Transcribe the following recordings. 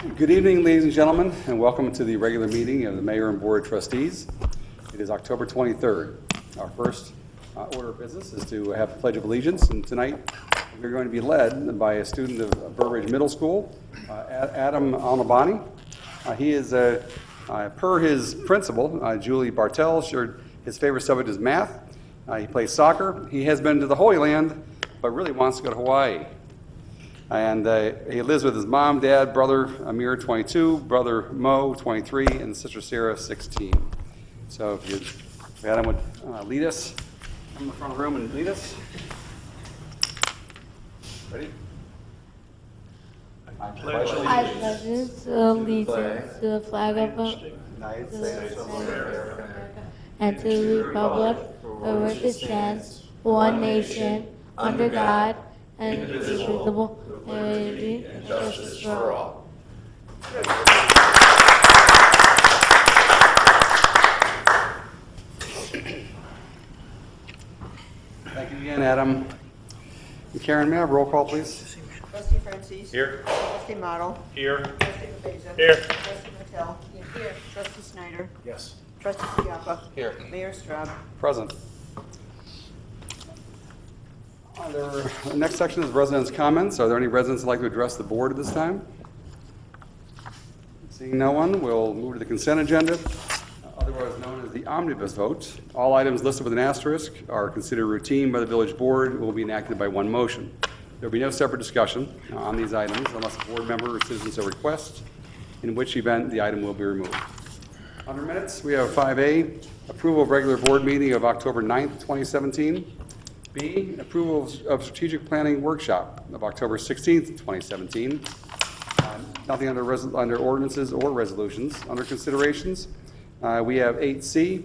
Good evening, ladies and gentlemen, and welcome to the regular meeting of the Mayor and Board of Trustees. It is October 23rd. Our first order of business is to have the Pledge of Allegiance, and tonight we're going to be led by a student of Burbridge Middle School, Adam Alnabani. He is, per his principal, Julie Bartel, shared his favorite subject is math. He plays soccer. He has been to the Holy Land, but really wants to go to Hawaii. And he lives with his mom, dad, brother Amir, 22, brother Mo, 23, and sister Sarah, 16. So if Adam would lead us, come in the front of the room and lead us. Ready? I pledge allegiance to the flag of the United States of America and to the republic for which it stands, one nation, under God, and indivisible, and justice for all. Thank you again, Adam. And Karen, may I have roll call, please? Trustee Francis. Here. Trustee Model. Here. Trustee Beza. Here. Trustee Mattel. Here. Trustee Snyder. Yes. Trustee Schiappa. Here. Mayor Straub. Present. The next section is residents' comments. Are there any residents who would like to address the board at this time? Seeing no one, we'll move to the consent agenda, otherwise known as the omnibus vote. All items listed with an asterisk are considered routine by the village board and will be enacted by one motion. There will be no separate discussion on these items unless a board member or citizen so requests, in which event the item will be removed. Under minutes, we have 5A, approval of regular board meeting of October 9th, 2017. B, approval of strategic planning workshop of October 16th, 2017. Nothing under ordinances or resolutions. Under considerations, we have 8C,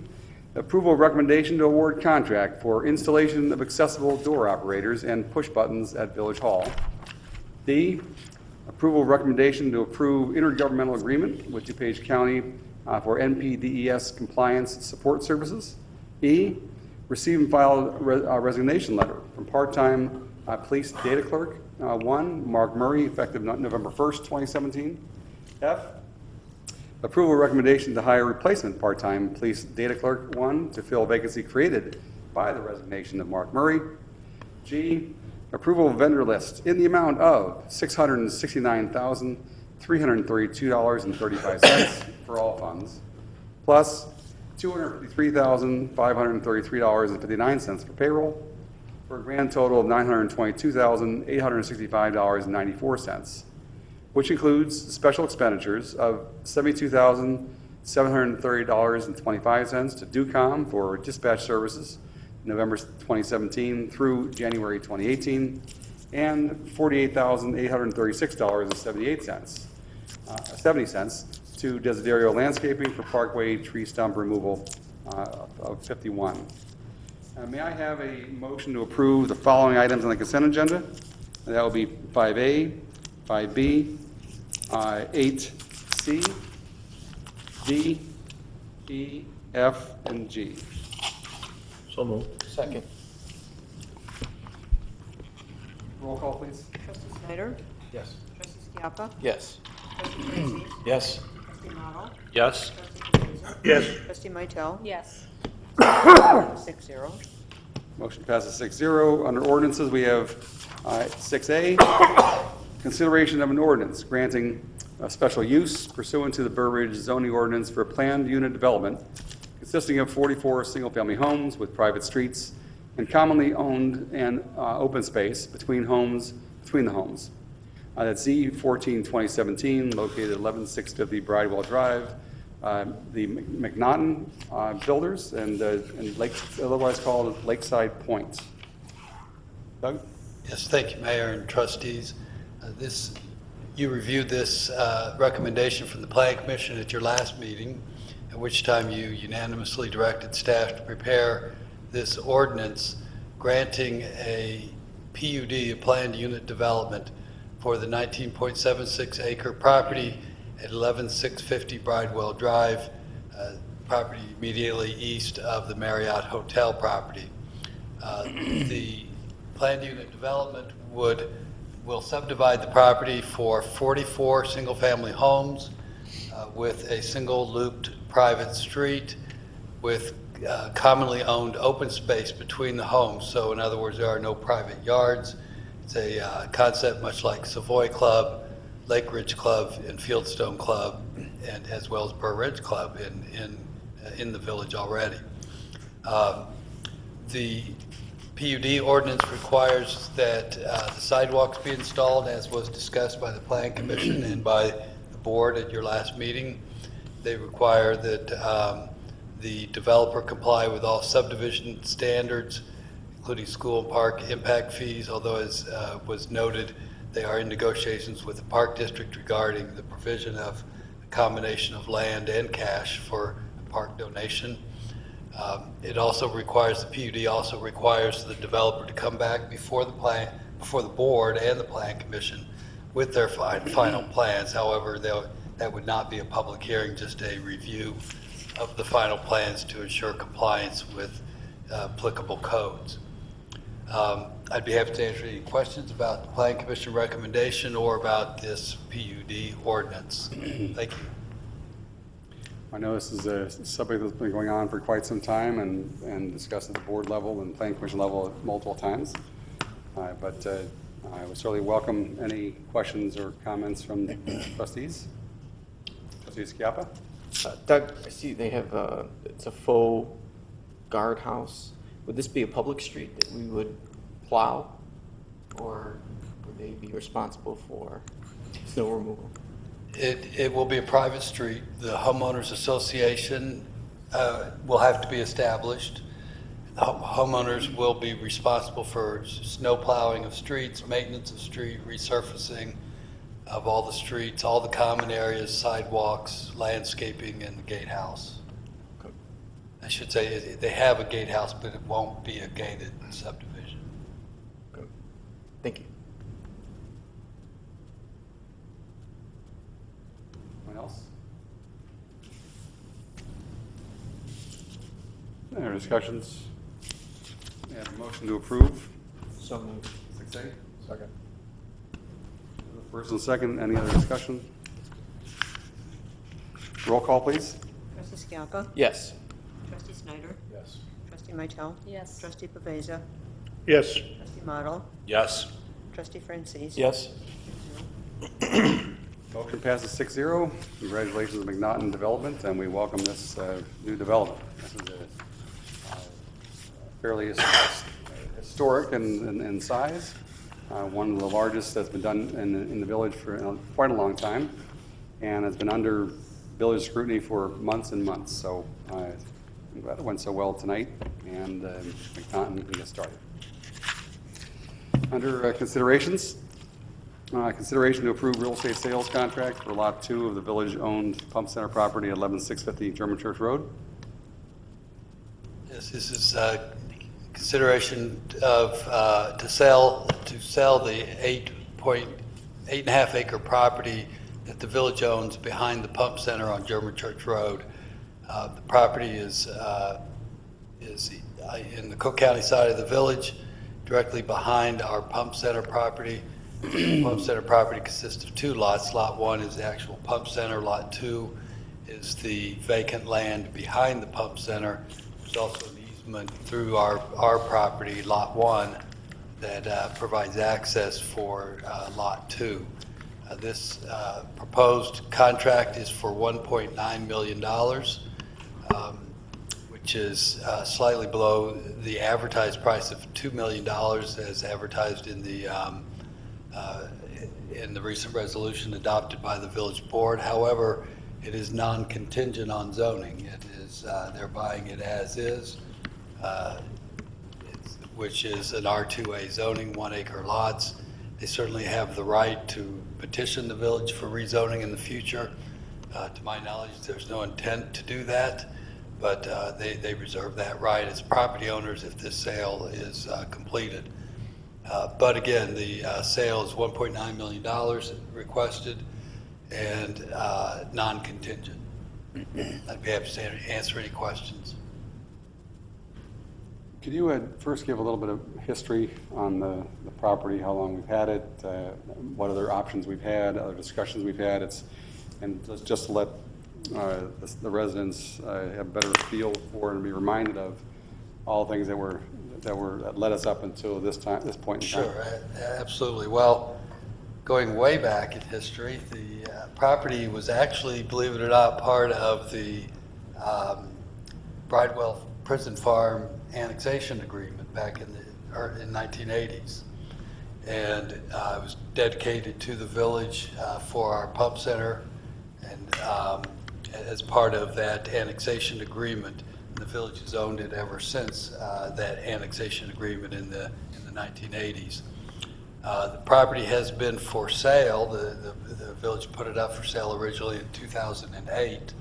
approval of recommendation to award contract for installation of accessible door operators and push buttons at Village Hall. D, approval of recommendation to approve intergovernmental agreement with DuPage County for NPDES compliance support services. E, receive and file a resignation letter from part-time police data clerk 1, Mark Murray, effective November 1st, 2017. F, approval recommendation to hire replacement part-time police data clerk 1 to fill vacancy created by the resignation of Mark Murray. G, approval of vendor list in the amount of $669,332.35 for all funds, plus $253,533.59 for payroll, for a grand total of $922,865.94, which includes special expenditures of $72,730.25 to DUCOM for dispatch services November 2017 through January 2018, and $48,836.70 to Desiderio Landscaping for Parkway tree stump removal of 51. May I have a motion to approve the following items on the consent agenda? That will be 5A, 5B, 8C, D, E, F, and G. So moved. Second. Roll call, please. Trustee Snyder. Yes. Trustee Schiappa. Yes. Trustee Francis. Yes. Trustee Model. Yes. Trustee Beza. Yes. Trustee Mattel. Yes. 6-0. Motion passes 6-0. Under ordinances, we have 6A, consideration of an ordinance granting a special use pursuant to the Burbridge zoning ordinance for planned unit development consisting of 44 single-family homes with private streets and commonly owned and open space between the homes. That's Z14-2017, located at 11650 Bridewell Drive. The McNaughton Builders and otherwise called Lakeside Point. Doug? Yes, thank you, Mayor and trustees. You reviewed this recommendation from the Planning Commission at your last meeting, at which time you unanimously directed staff to prepare this ordinance granting a PUD, a planned unit development, for the 19.76 acre property at 11650 Bridewell Drive, property immediately east of the Marriott Hotel property. The planned unit development would will subdivide the property for 44 single-family homes with a single looped private street with commonly owned open space between the homes. So in other words, there are no private yards. It's a concept much like Savoy Club, Lake Ridge Club, and Fieldstone Club, and as well as Burr Ridge Club in the village already. The PUD ordinance requires that the sidewalks be installed, as was discussed by the Plan Commission and by the board at your last meeting. They require that the developer comply with all subdivision standards, including school and park impact fees, although as was noted, they are in negotiations with the Park District regarding the provision of a combination of land and cash for a park donation. It also requires, the PUD also requires the developer to come back before the board and the Plan Commission with their final plans. However, that would not be a public hearing, just a review of the final plans to ensure compliance with applicable codes. I'd be happy to answer any questions about the Plan Commission recommendation or about this PUD ordinance. Thank you. I know this is a subject that's been going on for quite some time and discussed at the board level and Plan Commission level multiple times. But I would certainly welcome any questions or comments from trustees. Trustee Schiappa? Doug, I see they have, it's a faux guardhouse. Would this be a public street that we would plow? Or would they be responsible for snow removal? It will be a private street. The homeowners association will have to be established. Homeowners will be responsible for snow plowing of streets, maintenance of street, resurfacing of all the streets, all the common areas, sidewalks, landscaping, and the gatehouse. Okay. I should say they have a gatehouse, but it won't be a gated subdivision. Okay. Thank you. Anyone else? Any other discussions? We have a motion to approve. So moved. 6A. Second. First and second, any other discussion? Roll call, please. Trustee Schiappa? Yes. Trustee Snyder? Yes. Trustee Mitel? Yes. Trustee Paveza? Yes. Trustee Model? Yes. Trustee Francis? Yes. Motion passes 6-0. Congratulations to McNaughton Development, and we welcome this new development. This is a fairly historic in size, one of the largest that's been done in the village for quite a long time, and has been under village scrutiny for months and months. So I'm glad it went so well tonight, and McNaughton can get started. Under considerations, consideration to approve real estate sales contract for Lot 2 of the village-owned pump center property at 11650 German Church Road. Yes, this is consideration of to sell the 8.5 acre property that the village owns behind the pump center on German Church Road. The property is in the Cook County side of the village, directly behind our pump center property. The pump center property consists of two lots. Lot 1 is the actual pump center. Lot 2 is the vacant land behind the pump center. There's also an easement through our property, Lot 1, that provides access for Lot 2. This proposed contract is for $1.9 million, which is slightly below the advertised price of $2 million as advertised in the recent resolution adopted by the village board. However, it is non-contingent on zoning. It is, they're buying it as is, which is an R2A zoning, 1 acre lots. They certainly have the right to petition the village for rezoning in the future. To my knowledge, there's no intent to do that, but they reserve that right as property owners if this sale is completed. But again, the sale is $1.9 million requested and non-contingent. I'd be happy to answer any questions. Could you first give a little bit of history on the property, how long we've had it, what other options we've had, other discussions we've had? And just to let the residents have a better feel for and be reminded of all the things that led us up until this point in time. Sure, absolutely. Well, going way back in history, the property was actually, believe it or not, part of the Bridewell Prison Farm annexation agreement back in the 1980s. And it was dedicated to the village for our pump center. And as part of that annexation agreement, the village has owned it ever since that annexation agreement in the 1980s. The property has been for sale. The village put it up for sale originally in 2008.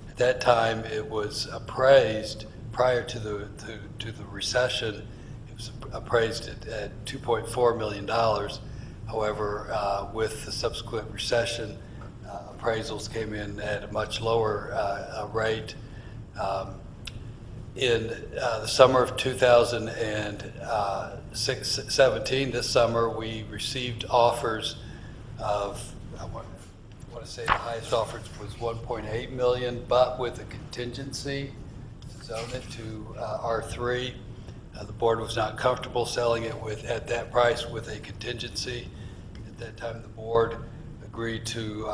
At that time, it was appraised prior to the recession. It was appraised at $2.4 million. However, with the subsequent recession, appraisals came in at a much lower rate. In the summer of 2017, this summer, we received offers of, I want to say the highest offer was $1.8 million, but with a contingency to zone it to R3. The board was not comfortable selling it at that price with a contingency. At that time, the board agreed to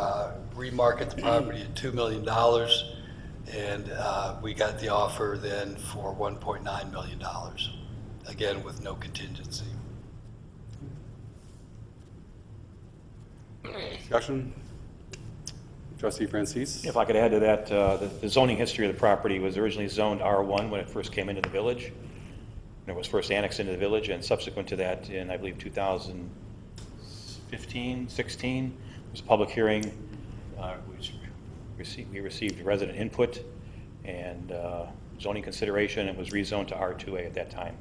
remarket the property at $2 million. And we got the offer then for $1.9 million, again with no contingency. Discussion? Trustee Francis? If I could add to that, the zoning history of the property was originally zoned R1 when it first came into the village. And it was first annexed into the village, and subsequent to that, in I believe 2015, 16, there was a public hearing. We received resident input and zoning consideration. It was rezoned to R2A at that time.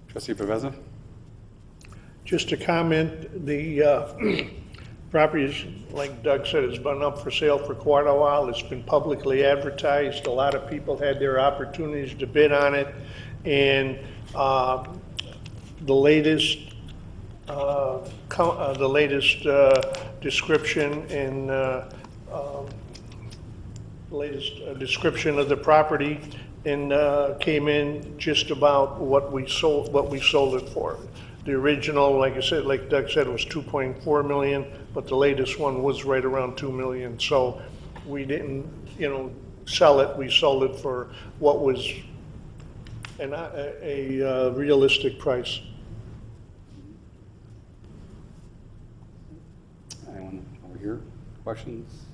Trustee Paveza? Just a comment, the property is, like Doug said, has been up for sale for quite a while. It's been publicly advertised. A lot of people had their opportunities to bid on it. And the latest description and description of the property and came in just about what we sold it for. The original, like I said, like Doug said, was 2.4 million, but the latest one was right around 2 million. So we didn't, sell it. We sold it for what was a realistic price. Anyone over here? Questions?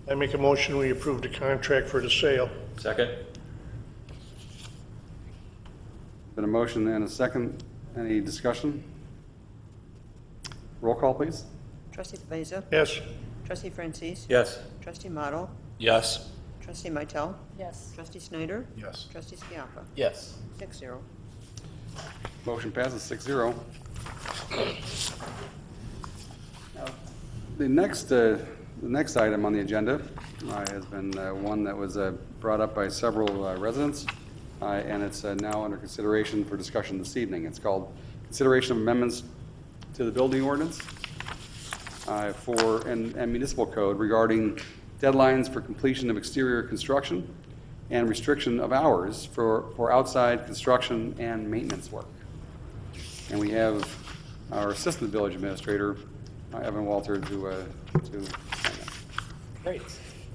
I make a motion, we approve the contract for the sale. Second? Been a motion and a second. Any discussion? Roll call, please. Trustee Paveza? Yes. Trustee Francis? Yes. Trustee Model? Yes. Trustee Mitel? Yes. Trustee Snyder? Yes. Trustee Skiappa? Yes. 6-0. Motion passes 6-0. Now, the next item on the agenda has been one that was brought up by several residents, and it's now under consideration for discussion this evening. It's called Consideration of Amendments to the Building Ordinance and Municipal Code regarding deadlines for completion of exterior construction and restriction of hours for outside construction and maintenance work. And we have our Assistant Village Administrator, Evan Walter, to Great.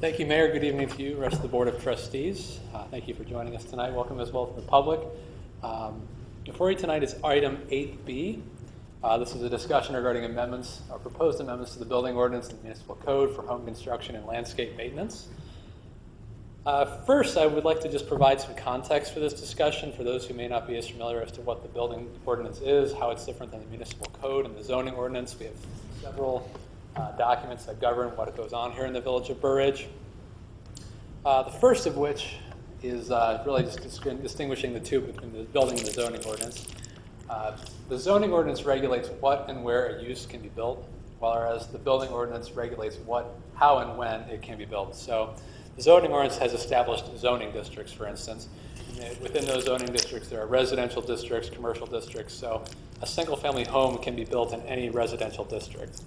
Thank you, Mayor. Good evening to you, rest of the Board of Trustees. Thank you for joining us tonight. Welcome as well to the public. Before you tonight is item 8B. This is a discussion regarding amendments or proposed amendments to the building ordinance and municipal code for home construction and landscape maintenance. First, I would like to just provide some context for this discussion for those who may not be as familiar as to what the building ordinance is, how it's different than the municipal code and the zoning ordinance. We have several documents that govern what goes on here in the village of Burr Ridge. The first of which is really just distinguishing the two between the building and the zoning ordinance. The zoning ordinance regulates what and where a use can be built whereas the building ordinance regulates how and when it can be built. So the zoning ordinance has established zoning districts, for instance. Within those zoning districts, there are residential districts, commercial districts, so a single-family home can be built in any residential district.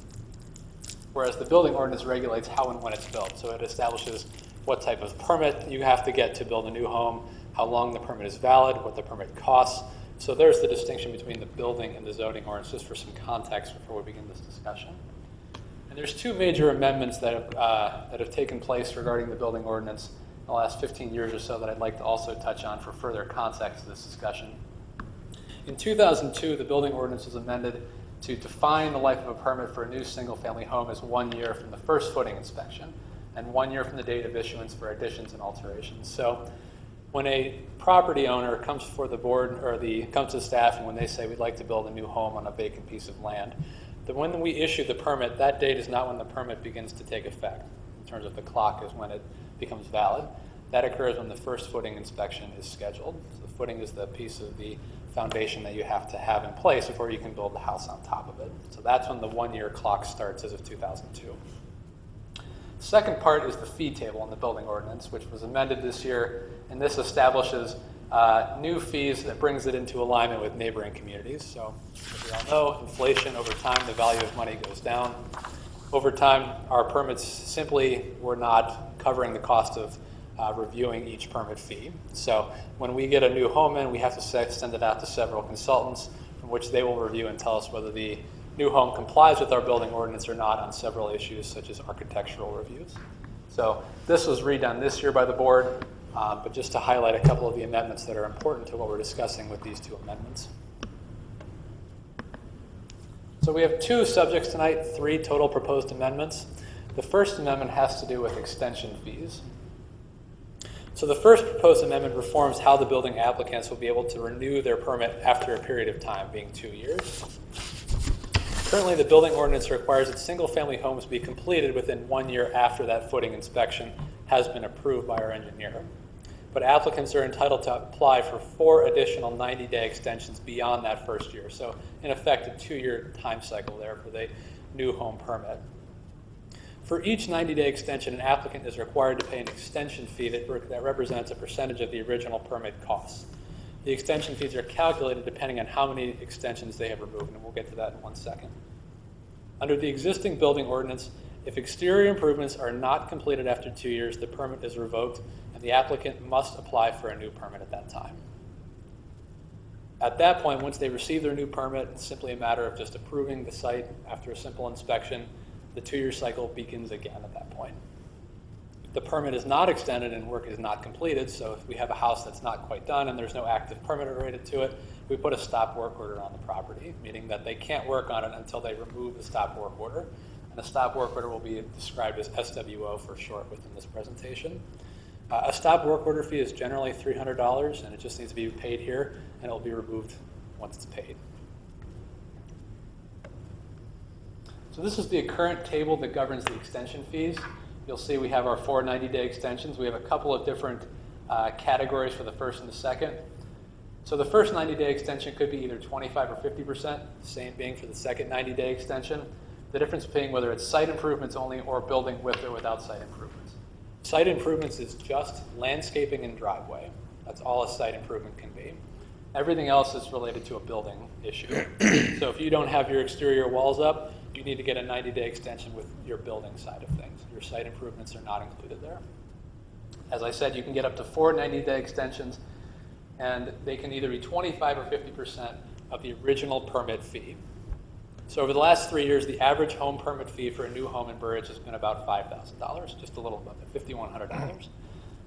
Whereas the building ordinance regulates how and when it's built. So it establishes what type of permit you have to get to build a new home, how long the permit is valid, what the permit costs. So there's the distinction between the building and the zoning ordinance, just for some context before we begin this discussion. And there's two major amendments that have taken place regarding the building ordinance in the last 15 years or so that I'd like to also touch on for further context to this discussion. In 2002, the building ordinance was amended to define the life of a permit for a new single-family home as 1 year from the first footing inspection and 1 year from the date of issuance for additions and alterations. So when a property owner comes before the board or comes to staff and when they say we'd like to build a new home on a vacant piece of land, then when we issue the permit, that date is not when the permit begins to take effect. In terms of the clock is when it becomes valid. That occurs when the first footing inspection is scheduled. So the footing is the piece of the foundation that you have to have in place before you can build the house on top of it. So that's when the 1 year clock starts as of 2002. The second part is the fee table in the building ordinance, which was amended this year, and this establishes new fees that brings it into alignment with neighboring communities. So as we all know, inflation over time, the value of money goes down. Over time, our permits simply were not covering the cost of reviewing each permit fee. So when we get a new home in, we have to send it out to several consultants, from which they will review and tell us whether the new home complies with our building ordinance or not on several issues, such as architectural reviews. So this was redone this year by the board, but just to highlight a couple of the amendments that are important to what we're discussing with these two amendments. So we have two subjects tonight, 3 total proposed amendments. The first amendment has to do with extension fees. So the first proposed amendment reforms how the building applicants will be able to renew their permit after a period of time, being 2 years. Currently, the building ordinance requires that single-family homes be completed within 1 year after that footing inspection has been approved by our engineer. But applicants are entitled to apply for 4 additional 90-day extensions beyond that first year. So in effect, a 2-year time cycle there for the new home permit. For each 90-day extension, an applicant is required to pay an extension fee that represents a percentage of the original permit costs. The extension fees are calculated depending on how many extensions they have removed, and we'll get to that in 1 second. Under the existing building ordinance, if exterior improvements are not completed after 2 years, the permit is revoked, and the applicant must apply for a new permit at that time. At that point, once they receive their new permit, it's simply a matter of just approving the site after a simple inspection. The 2-year cycle begins again at that point. The permit is not extended and work is not completed, so if we have a house that's not quite done and there's no active permit related to it, we put a stop work order on the property, meaning that they can't work on it until they remove the stop work order. And a stop work order will be described as SWO for short within this presentation. A stop work order fee is generally $300, and it just needs to be paid here, and it will be removed once it's paid. So this is the current table that governs the extension fees. You'll see we have our 4 90-day extensions. We have a couple of different categories for the first and the second. So the first 90-day extension could be either 25 or 50%, same being for the second 90-day extension. The difference being whether it's site improvements only or building with or without site improvements. Site improvements is just landscaping and driveway. That's all a site improvement can be. Everything else is related to a building issue. So if you don't have your exterior walls up, you need to get a 90-day extension with your building side of things. Your site improvements are not included there. As I said, you can get up to 4 90-day extensions, and they can either be 25 or 50% of the original permit fee. So over the last 3 years, the average home permit fee for a new home in Burridge has been about $5,000, just a little above it, $5,100.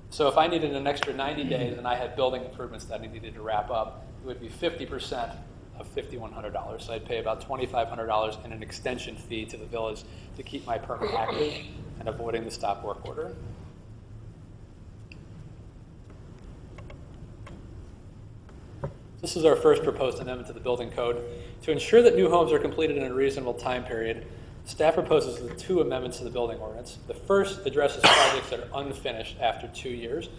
So if I needed an extra 90 days and I had building improvements that I needed to wrap up, it would be 50% of $5,100. So I'd pay about $2,500 in an extension fee to the village to keep my permit active and avoiding the stop work order. This is our first proposed amendment to the building code. To ensure that new homes are completed in a reasonable time period, staff proposes the 2 amendments to the building ordinance. The first addresses projects that are unfinished after 2 years.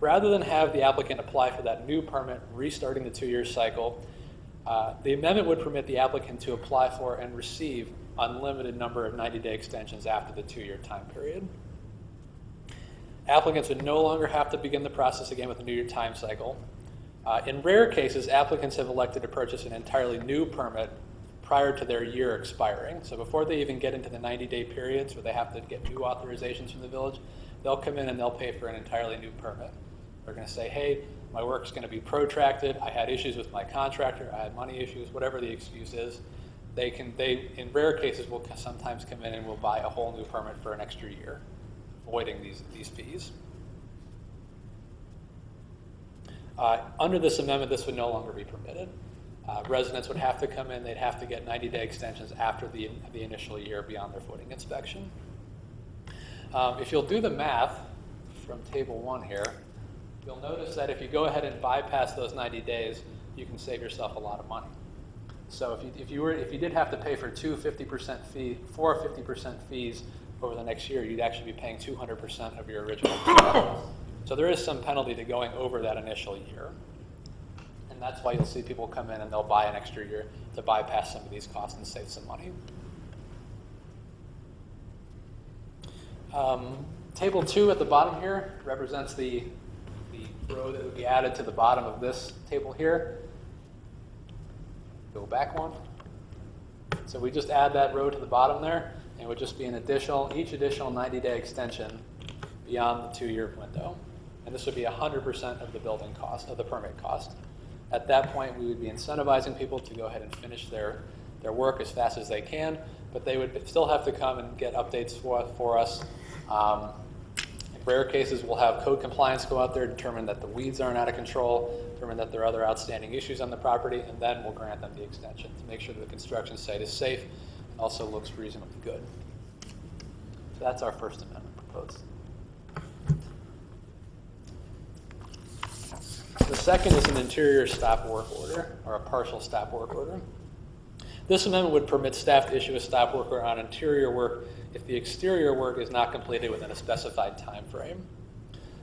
Rather than have the applicant apply for that new permit, restarting the 2-year cycle, The amendment would permit the applicant to apply for and receive unlimited number of 90-day extensions after the 2-year time period. Applicants would no longer have to begin the process again with a new year time cycle. In rare cases, applicants have elected to purchase an entirely new permit prior to their year expiring. So before they even get into the 90-day periods where they have to get new authorizations from the village, they'll come in and they'll pay for an entirely new permit. They're going to say, hey, my work's going to be protracted. I had issues with my contractor. I had money issues, whatever the excuse is. They, in rare cases, will sometimes come in and will buy a whole new permit for an extra year, avoiding these fees. Under this amendment, this would no longer be permitted. Residents would have to come in, they'd have to get 90-day extensions after the initial year beyond their footing inspection. If you'll do the math from table 1 here, you'll notice that if you go ahead and bypass those 90 days, you can save yourself a lot of money. So if you did have to pay for four 50% fees over the next year, you'd actually be paying 200% of your original cost. So there is some penalty to going over that initial year. And that's why you'll see people come in and they'll buy an extra year to bypass some of these costs and save some money. Table 2 at the bottom here represents the row that would be added to the bottom of this table here. Go back one. So we just add that row to the bottom there, and it would just be each additional 90-day extension beyond the 2-year window. And this would be 100% of the building cost, of the permit cost. At that point, we would be incentivizing people to go ahead and finish their work as fast as they can, but they would still have to come and get updates for us. In rare cases, we'll have code compliance go out there, determine that the weeds aren't out of control, determine that there are other outstanding issues on the property, and then we'll grant them the extension to make sure that the construction site is safe and also looks reasonably good. So that's our First Amendment proposed. The second is an interior stop work order, or a partial stop work order. This amendment would permit staff to issue a stop work order on interior work if the exterior work is not completed within a specified time frame.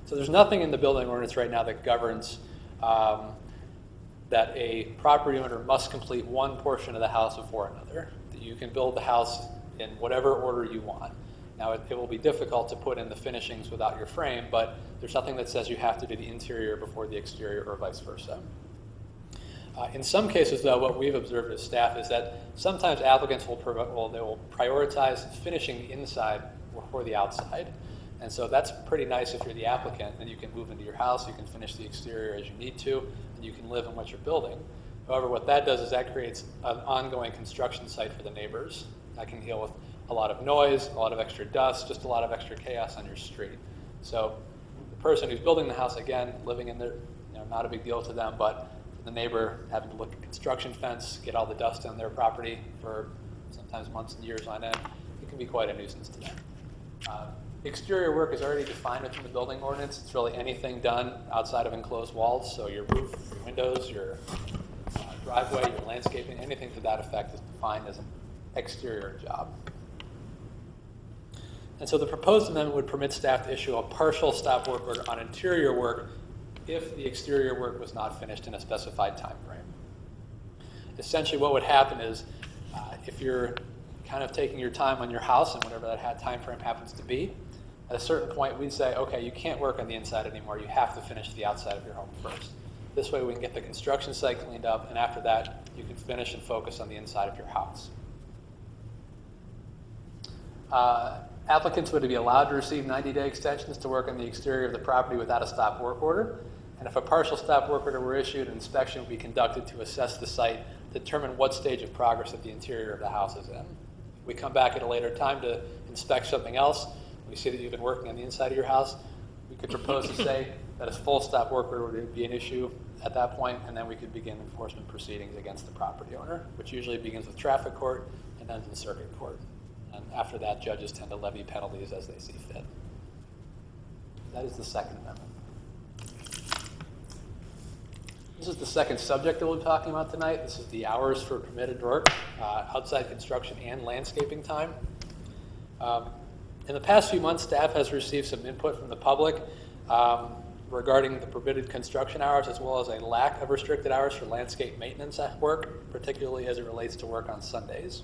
So there's nothing in the building ordinance right now that governs that a property owner must complete one portion of the house before another. That you can build the house in whatever order you want. Now, it will be difficult to put in the finishings without your frame, but there's nothing that says you have to do the interior before the exterior or vice versa. In some cases, though, what we've observed as staff is that sometimes applicants will prioritize finishing the inside before the outside. And so that's pretty nice if you're the applicant, and you can move into your house, you can finish the exterior as you need to, and you can live in what you're building. However, what that does is that creates an ongoing construction site for the neighbors. That can deal with a lot of noise, a lot of extra dust, just a lot of extra chaos on your street. So the person who's building the house, again, living in there, not a big deal to them, but the neighbor having to look at construction fence, get all the dust on their property for sometimes months and years on end, it can be quite a nuisance to them. Exterior work is already defined within the building ordinance. It's really anything done outside of enclosed walls, so your roof, your windows, your driveway, your landscaping, anything to that effect is defined as an exterior job. And so the proposed amendment would permit staff to issue a partial stop work order on interior work if the exterior work was not finished in a specified time frame. Essentially what would happen is if you're kind of taking your time on your house and whatever that time frame happens to be, at a certain point we'd say, okay, you can't work on the inside anymore, you have to finish the outside of your home first. This way we can get the construction site cleaned up, and after that you can finish and focus on the inside of your house. Applicants would be allowed to receive 90-day extensions to work on the exterior of the property without a stop work order. And if a partial stop work order were issued, an inspection would be conducted to assess the site, determine what stage of progress that the interior of the house is in. If we come back at a later time to inspect something else, we see that you've been working on the inside of your house, we could propose to say that a full stop work order would be an issue at that point, and then we could begin enforcement proceedings against the property owner, which usually begins with traffic court and ends in circuit court. And after that, judges tend to levy penalties as they see fit. That is the Second Amendment. This is the second subject that we'll be talking about tonight. This is the hours for permitted work, outside construction and landscaping time. In the past few months, staff has received some input from the public regarding the permitted construction hours as well as a lack of restricted hours for landscape maintenance at work, particularly as it relates to work on Sundays.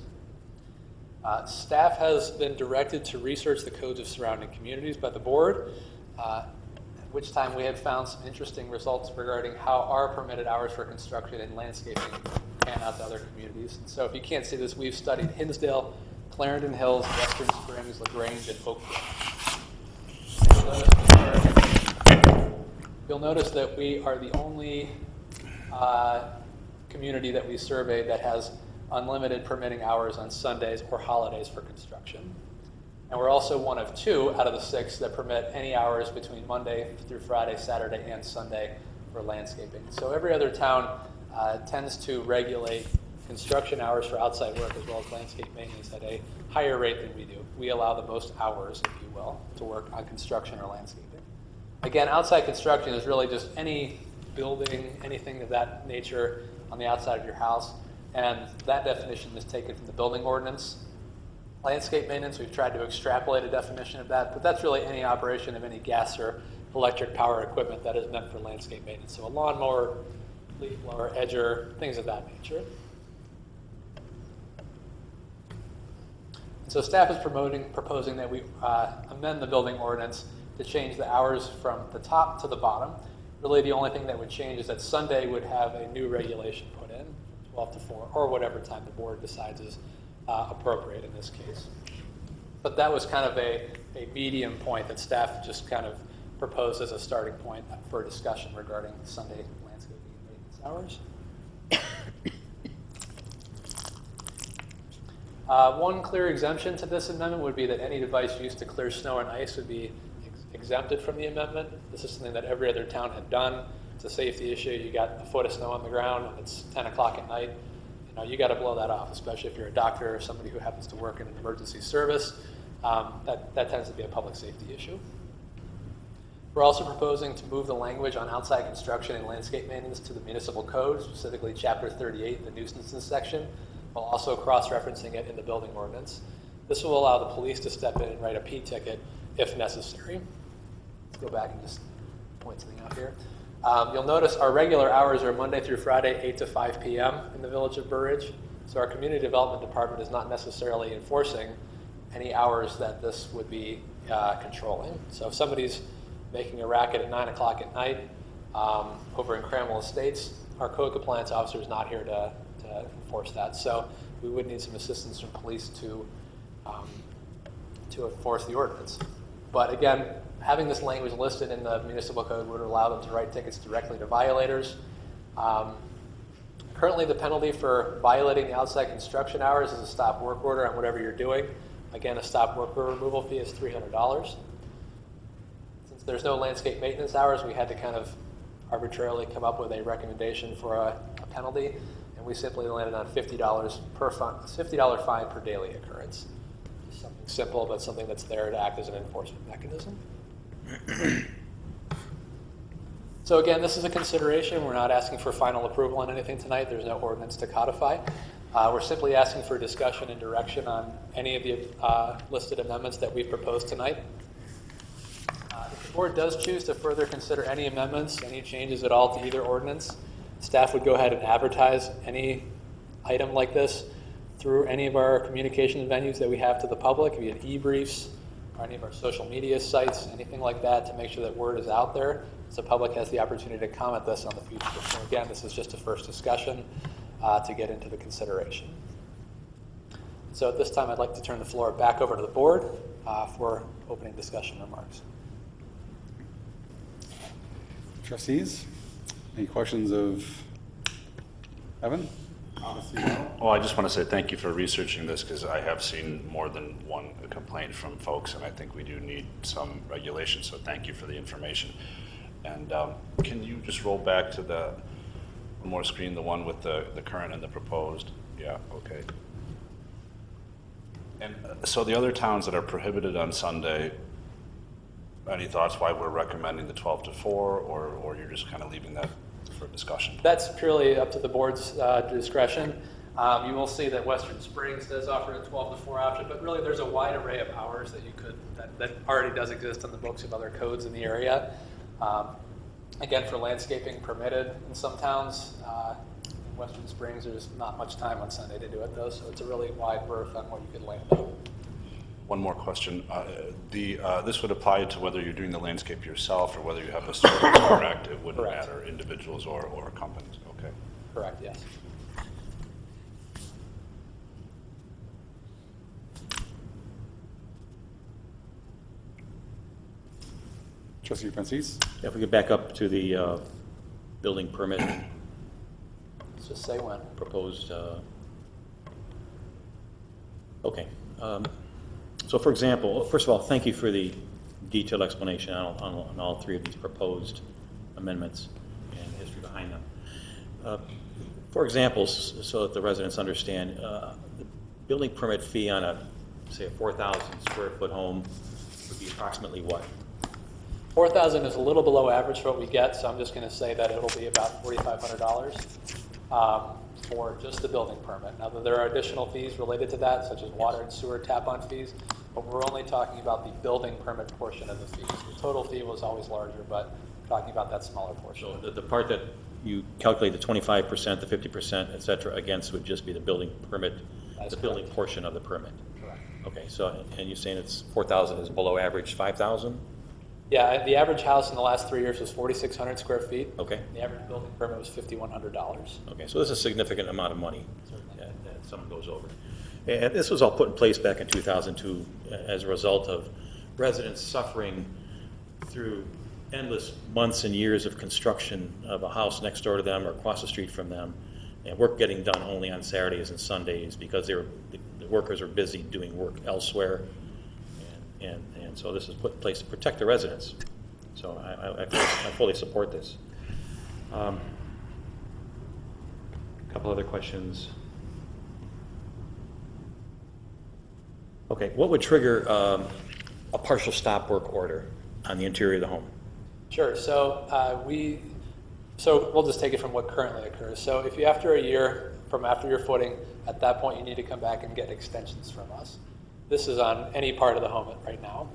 Staff has been directed to research the codes of surrounding communities by the board, at which time we had found some interesting results regarding how our permitted hours for construction and landscaping pan out to other communities. And so if you can't see this, we've studied Hinsdale, Clarendon Hills, Western Springs, LaGrange, and Oakville. You'll notice that we are the only community that we surveyed that has unlimited permitting hours on Sundays or holidays for construction. And we're also one of 2 out of the 6 that permit any hours between Monday through Friday, Saturday, and Sunday for landscaping. So every other town tends to regulate construction hours for outside work as well as landscape maintenance at a higher rate than we do. We allow the most hours, if you will, to work on construction or landscaping. Again, outside construction is really just any building, anything of that nature on the outside of your house. And that definition is taken from the building ordinance. Landscape maintenance, we've tried to extrapolate a definition of that, but that's really any operation of any gas or electric power equipment that is meant for landscape maintenance. So a lawnmower, leaf blower, edger, things of that nature. So staff is proposing that we amend the building ordinance to change the hours from the top to the bottom. Really the only thing that would change is that Sunday would have a new regulation put in, 12 to 4, or whatever time the board decides is appropriate in this case. But that was kind of a medium point that staff just kind of proposed as a starting point for discussion regarding Sunday landscaping and maintenance hours. One clear exemption to this amendment would be that any device used to clear snow and ice would be exempted from the amendment. This is something that every other town had done. It's a safety issue. You got a foot of snow on the ground and it's 10 o'clock at night. You got to blow that off, especially if you're a doctor or somebody who happens to work in an emergency service. That tends to be a public safety issue. We're also proposing to move the language on outside construction and landscape maintenance to the municipal code, specifically Chapter 38, the nuisances section, while also cross-referencing it in the building ordinance. This will allow the police to step in and write a P ticket if necessary. Let's go back and just point something out here. You'll notice our regular hours are Monday through Friday, 8 to 5 p.m. in the village of Burridge. So our community development department is not necessarily enforcing any hours that this would be controlling. So if somebody's making a racket at 9 o'clock at night over in Cranwell Estates, our code compliance officer is not here to enforce that. So we would need some assistance from police to enforce the ordinance. But again, having this language listed in the municipal code would allow them to write tickets directly to violators. Currently, the penalty for violating the outside construction hours is a stop work order on whatever you're doing. Again, a stop work order removal fee is $300. Since there's no landscape maintenance hours, we had to kind of arbitrarily come up with a recommendation for a penalty, and we simply landed on $50 fine per daily occurrence. Something simple, but something that's there to act as an enforcement mechanism. So again, this is a consideration. We're not asking for final approval on anything tonight. There's no ordinance to codify. We're simply asking for discussion and direction on any of the listed amendments that we've proposed tonight. If the board does choose to further consider any amendments, any changes at all to either ordinance, staff would go ahead and advertise any item like this through any of our communication venues that we have to the public, be it e-briefs or any of our social media sites, anything like that, to make sure that word is out there so the public has the opportunity to comment this on the future. So again, this is just a first discussion to get into the consideration. So at this time, I'd like to turn the floor back over to the board for opening discussion remarks. Trustees, any questions of Evan? Well, I just want to say thank you for researching this, because I have seen more than one complaint from folks, and I think we do need some regulation, so thank you for the information. And can you just roll back to one more screen, the one with the current and the proposed? Yeah, okay. And so the other towns that are prohibited on Sunday, any thoughts why we're recommending the 12 to 4, or you're just kind of leaving that for discussion? That's purely up to the board's discretion. You will see that Western Springs does offer a 12 to 4 option, but really there's a wide array of hours that you could that already does exist on the books of other codes in the area. Again, for landscaping permitted in some towns. In Western Springs, there's not much time on Sunday to do it though, so it's a really wide berth on what you could land on. One more question. This would apply to whether you're doing the landscape yourself or whether you have a service, correct? It wouldn't Correct. matter, individuals or companies, okay. Correct, yes. Trustee Francis? If we could back up to the building permit Let's just say when. proposed, okay. So for example, first of all, thank you for the detailed explanation on all three of these proposed amendments and the history behind them. For example, so that the residents understand, the building permit fee on a, say, a 4,000 square foot home would be approximately what? 4,000 is a little below average for what we get, so I'm just going to say that it'll be about $4,500 for just the building permit. Now, there are additional fees related to that, such as water and sewer tap-on fees, but we're only talking about the building permit portion of the fees. The total fee was always larger, but talking about that smaller portion. So the part that you calculate the 25%, the 50%, et cetera, against would just be the building permit, That's the building correct. portion of the permit. Correct. Okay, so, and you're saying it's 4,000 is below average 5,000? Yeah, the average house in the last 3 years was 4,600 square feet. Okay. The average building permit was $5,100. Okay, so this is a significant amount of money that someone goes over. And this was all put in place back in 2002 as a result of residents suffering through endless months and years of construction of a house next door to them or across the street from them, and work getting done only on Saturdays and Sundays because the workers are busy doing work elsewhere. And so this is put in place to protect the residents. So I fully support this. A couple other questions. Okay, what would trigger a partial stop work order on the interior of the home? Sure. So we'll just take it from what currently occurs. So if you, after a year from after your footing, at that point you need to come back and get extensions from us. This is on any part of the home right now.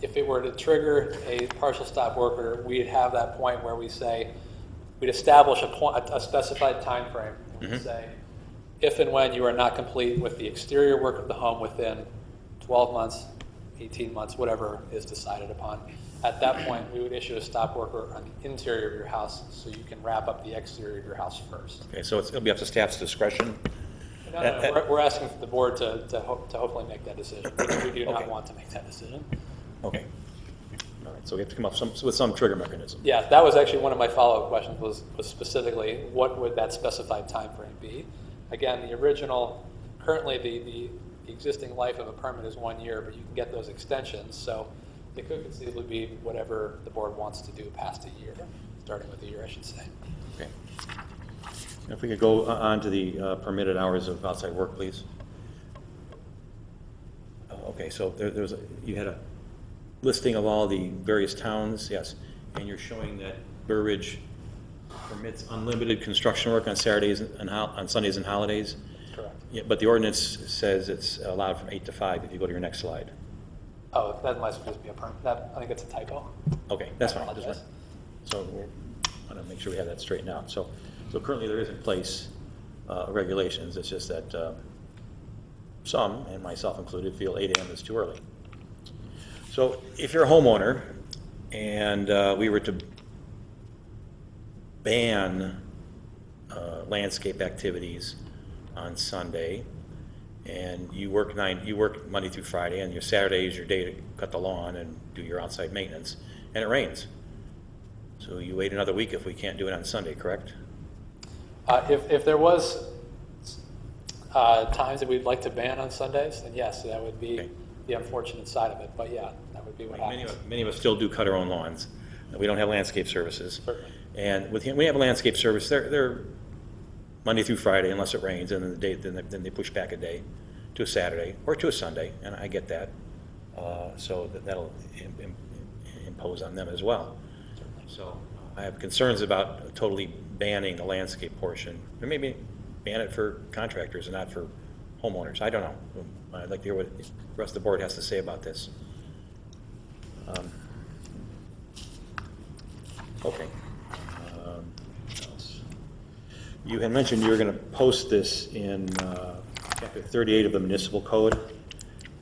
If it were to trigger a partial stop work order, we'd have that point where we say, we'd establish a specified time frame. And we'd say, if and when you are not complete with the exterior work of the home within 12 months, 18 months, whatever is decided upon, at that point, we would issue a stop work order on the interior of your house so you can wrap up the exterior of your house first. Okay, so it'll be up to staff's discretion? No, we're asking for the board to hopefully make that decision. We do not want to make that decision. Okay. All right, so we have to come up with some trigger mechanism. Yeah, that was actually one of my follow-up questions was specifically, what would that specified time frame be? Again, the original, currently the existing life of a permit is 1 year, but you can get those extensions, so it could conceivably be whatever the board wants to do past a year, starting with a year, I should say. Okay. If we could go on to the permitted hours of outside work, please. Okay, so you had a listing of all the various towns, yes, and you're showing that Burbridge permits unlimited construction work on Saturdays and on Sundays and holidays. Correct. Yeah, but the ordinance says it's allowed from 8 to 5 if you go to your next slide. Oh, that must just be a permit. I think it's a typo. Okay, that's I fine. apologize. So we want to make sure we have that straightened out. So currently there is in place regulations. It's just that some, and myself included, feel 8 a.m. is too early. So if you're a homeowner and we were to ban landscape activities on Sunday, and you work Monday through Friday, and your Saturday is your day to cut the lawn and do your outside maintenance, and it rains. So you wait another week if we can't do it on Sunday, correct? If there was times that we'd like to ban on Sundays, then yes, that would be Okay. the unfortunate side of it. But yeah, that would be what happens. Many of us still do cut our own lawns. We don't have landscape services. Certainly. And we have a landscape service, they're Monday through Friday unless it rains, and then they push back a day to a Saturday or to a Sunday, and I get that. So that'll impose on them as well. So I have concerns about totally banning the landscape portion. Or maybe ban it for contractors and not for homeowners. I don't know. I'd like to hear what the rest of the board has to say about this. Okay. What else? You had mentioned you were going to post this in Chapter 38 of the Municipal Code,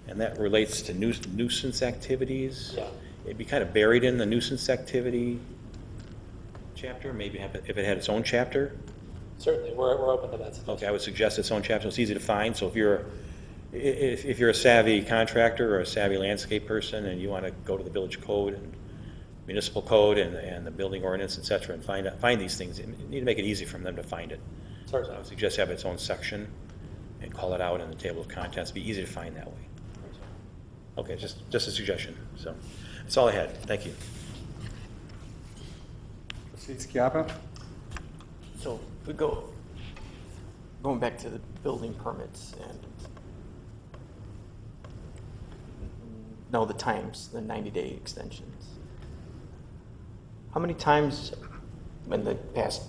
and that relates to nuisance activities. Yeah. It'd be kind of buried in the nuisance activity chapter, maybe if it had its own chapter. Certainly, we're open to that suggestion. Okay, I would suggest its own chapter, so it's easy to find. So if you're a savvy contractor or a savvy landscape person and you want to go to the village code and municipal code and the building ordinance, et cetera, and find these things, you need to make it easy for them to find it. So Certainly. I would suggest have its own section and call it out in the table of contents. It'd be easy to find that way. Okay, just a suggestion. So that's all I had. Thank you. Trustee Schiappa? So if we going back to the building permits and no, the times, the 90-day extensions. How many times in the past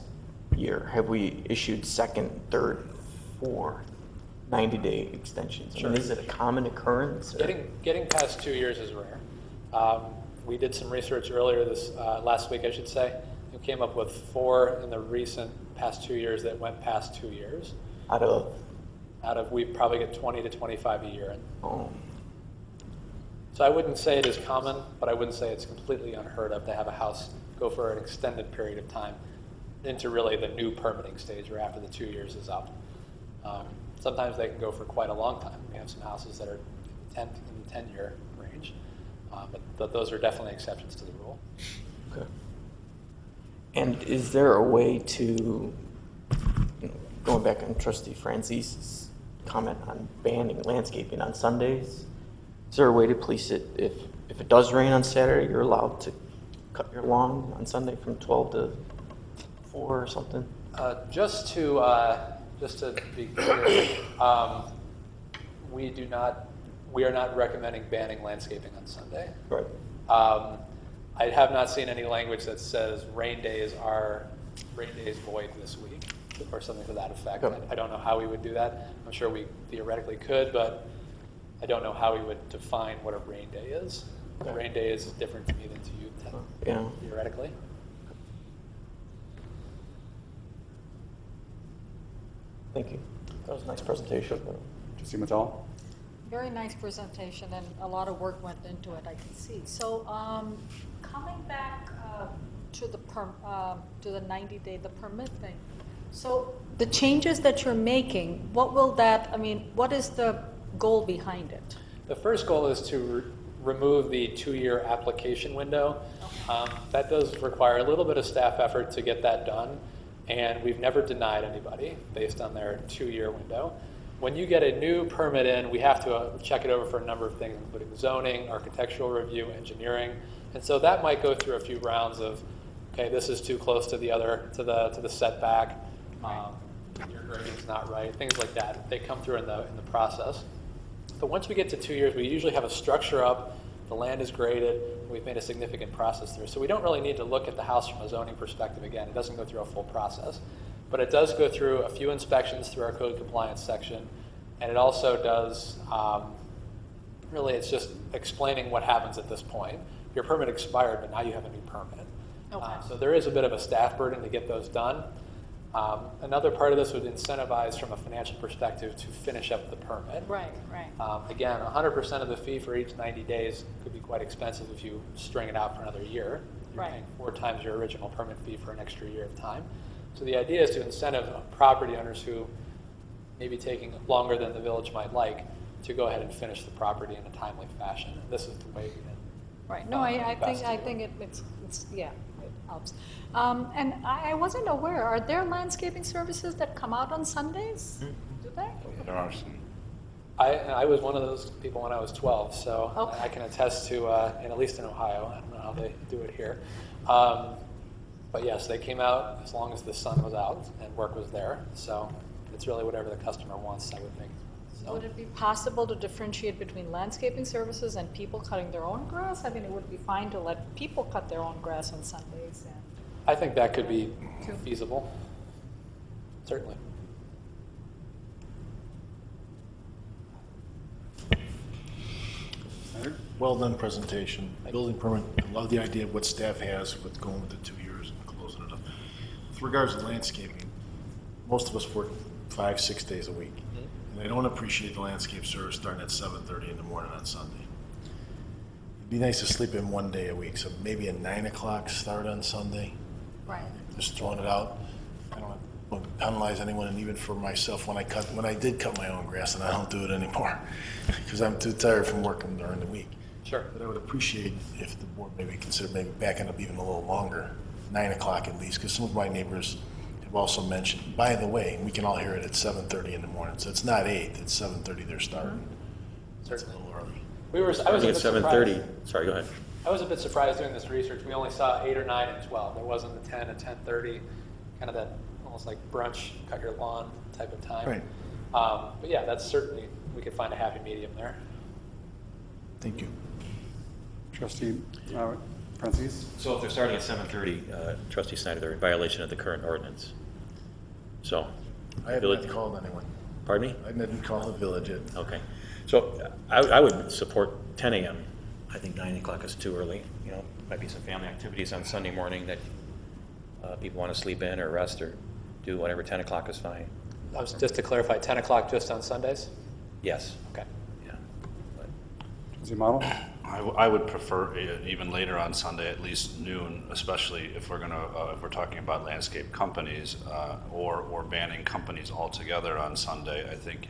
year have we issued second, third, fourth 90-day extensions? I mean, is it a common occurrence? or- Getting past 2 years is rare. We did some research earlier last week, I should say. We came up with 4 in the recent past 2 years that went past 2 years. Out of, We probably get 20 to 25 a year. oh, So I wouldn't say it is common, but I wouldn't say it's completely unheard of to have a house go for an extended period of time into really the new permitting stage or after the 2 years is up. Sometimes they can go for quite a long time. We have some houses that are in the 10-year range, but those are definitely exceptions to the rule. okay. And is there a way to, going back on Trustee Francis's comment on banning landscaping on Sundays, is there a way to police it? If it does rain on Saturday, you're allowed to cut your lawn on Sunday from 12 to 4 or something? Just to be clear, we are not recommending banning landscaping on Sunday. Right. I have not seen any language that says rain days void this week or something to that effect. Okay. I don't know how we would do that. I'm sure we theoretically could, but I don't know how we would define what a rain day is. A Okay. rain day is different to me than to you Yeah. theoretically. Thank you. That was a nice presentation. Trustee Mattel? Very nice presentation, and a lot of work went into it, I can see. So, coming back to the 90-day, the permit thing. So, the changes that you're making, what will that, I mean, what is the goal behind it? The first goal is to remove the 2-year application window. That does require a little bit of staff effort to get that done, and we've never denied anybody based on their 2-year window. When you get a new permit in, we have to check it over for a number of things, including zoning, architectural review, engineering, and so that might go through a few rounds of, okay, this is too close to the setback, your grading's not right, things like that. They come through in the process. But once we get to 2 years, we usually have a structure up, the land is graded, we've made a significant process through. So we don't really need to look at the house from a zoning perspective again. It doesn't go through a full process. But it does go through a few inspections through our code compliance section. And it also does, really it's just explaining what happens at this point. Your permit expired, but now you have a new permit. Okay. So there is a bit of a staff burden to get those done. Another part of this would incentivize from a financial perspective to finish up the permit. Right, right. Again, 100% of the fee for each 90 days could be quite expensive if you string it out for another year. You're Right. paying 4 times your original permit fee for an extra year of time. So the idea is to incentive property owners who may be taking longer than the village might like to go ahead and finish the property in a timely fashion. And this is the way we can. Right, no, I best think to do it's, yeah, it helps. And I wasn't aware, are there landscaping services that come out on Sundays? Do they? There are some. I was one of those people when I was 12, so Okay. I can attest to, and at least in Ohio, I don't know how they do it here. But yes, they came out as long as the sun was out and work was there. So it's really whatever the customer wants, I would think. So, Would it be possible to differentiate between landscaping services and people cutting their own grass? I mean, it would be fine to let people cut their own grass on Sundays. And I think that could be feasible, certainly. Senator? Well done presentation. Building permit, I love the idea of what staff has with going with the 2 years. regards to landscaping, most of us work 5-6 days a week. And I don't appreciate the landscape service starting at 7:30 in the morning on Sunday. It'd be nice to sleep in 1 day a week, so maybe a 9 o'clock start on Sunday. Right. Just throwing it out. I don't want to penalize anyone, and even for myself, when I did cut my own grass, and I don't do it anymore, because I'm too tired from working during the week. Sure. But I would appreciate if the board maybe consider maybe backing up even a little longer, 9 o'clock at least, because some of my neighbors have also mentioned, by the way, we can all hear it at 7:30 in the morning, so it's not 8, it's 7:30 they're starting. It's a Certainly. little early. I was I a think bit it's 7:30. surprised. Sorry, go ahead. I was a bit surprised doing this research. We only saw 8 or 9 and 12. There wasn't the 10 and 10:30, kind of that almost like brunch, cut your lawn type of time. Right. But yeah, that's certainly, we could find a happy medium there. Thank you. Trustee Francis? So if they're starting at 7:30, Trustee Snyder, they're in violation of the current ordinance. So. I have village- not called anyone. Pardon me? I didn't call the village yet. Okay. So I would support 10 a.m. I think 9 o'clock is too early. You know, might be some family activities on Sunday morning that people want to sleep in or rest or do whatever. 10 o'clock is fine. Just to clarify, 10 o'clock just on Sundays? Yes. Okay. Yeah. But Trustee Model? I would prefer even later on Sunday, at least noon, especially if we're if we're talking about landscape companies or banning companies altogether on Sunday. I think,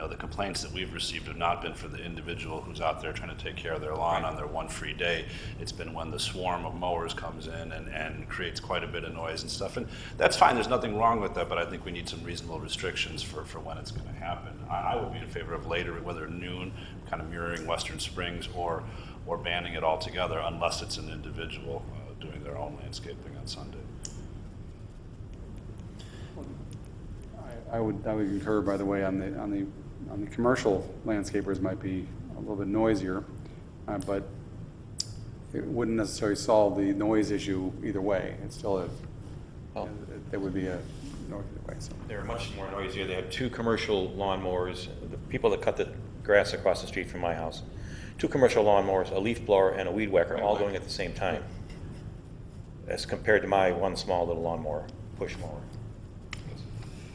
the complaints that we've received have not been for the individual who's out there trying to take care of their lawn on their one free day. It's been when the swarm of mowers comes in and creates quite a bit of noise and stuff. And that's fine, there's nothing wrong with that, but I think we need some reasonable restrictions for when it's going to happen. I would be in favor of later, whether noon, kind of mirroring Western Springs, or banning it altogether unless it's an individual doing their own landscaping on Sunday. I would concur, by the way, on the commercial landscapers might be a little bit noisier, but it wouldn't necessarily solve the noise issue either way. It's still there would be a noise either way. So. they're much more noisier. They have 2 commercial lawnmowers. The people that cut the grass across the street from my house, 2 commercial lawnmowers, a leaf blower, and a weed whacker, all going at the same time, as compared to my one small little lawnmower, push mower.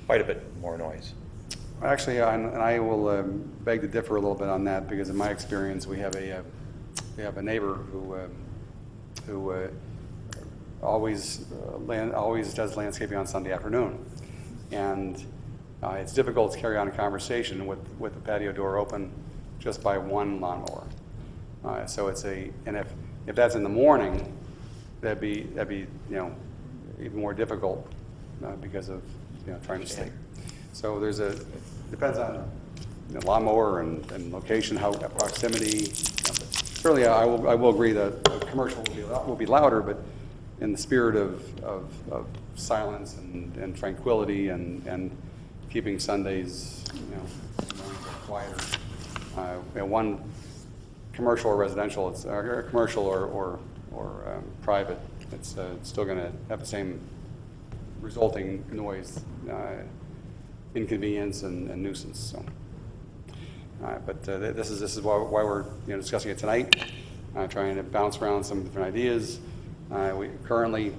Quite a bit more noise. Actually, and I will beg to differ a little bit on that, because in my experience, we have a neighbor who always does landscaping on Sunday afternoon, and it's difficult to carry on a conversation with the patio door open just by one lawnmower. So it's and if that's in the morning, that'd be even more difficult because of trying to sleep. So depends on lawnmower and location, how proximity. Certainly, I will agree that commercial will be louder, but in the spirit of silence and tranquility and keeping Sundays quieter. One commercial or residential, it's commercial or private. It's still going to have the same resulting noise, inconvenience, and nuisance. So, but this is why we're discussing it tonight, trying to bounce around some different ideas. Currently,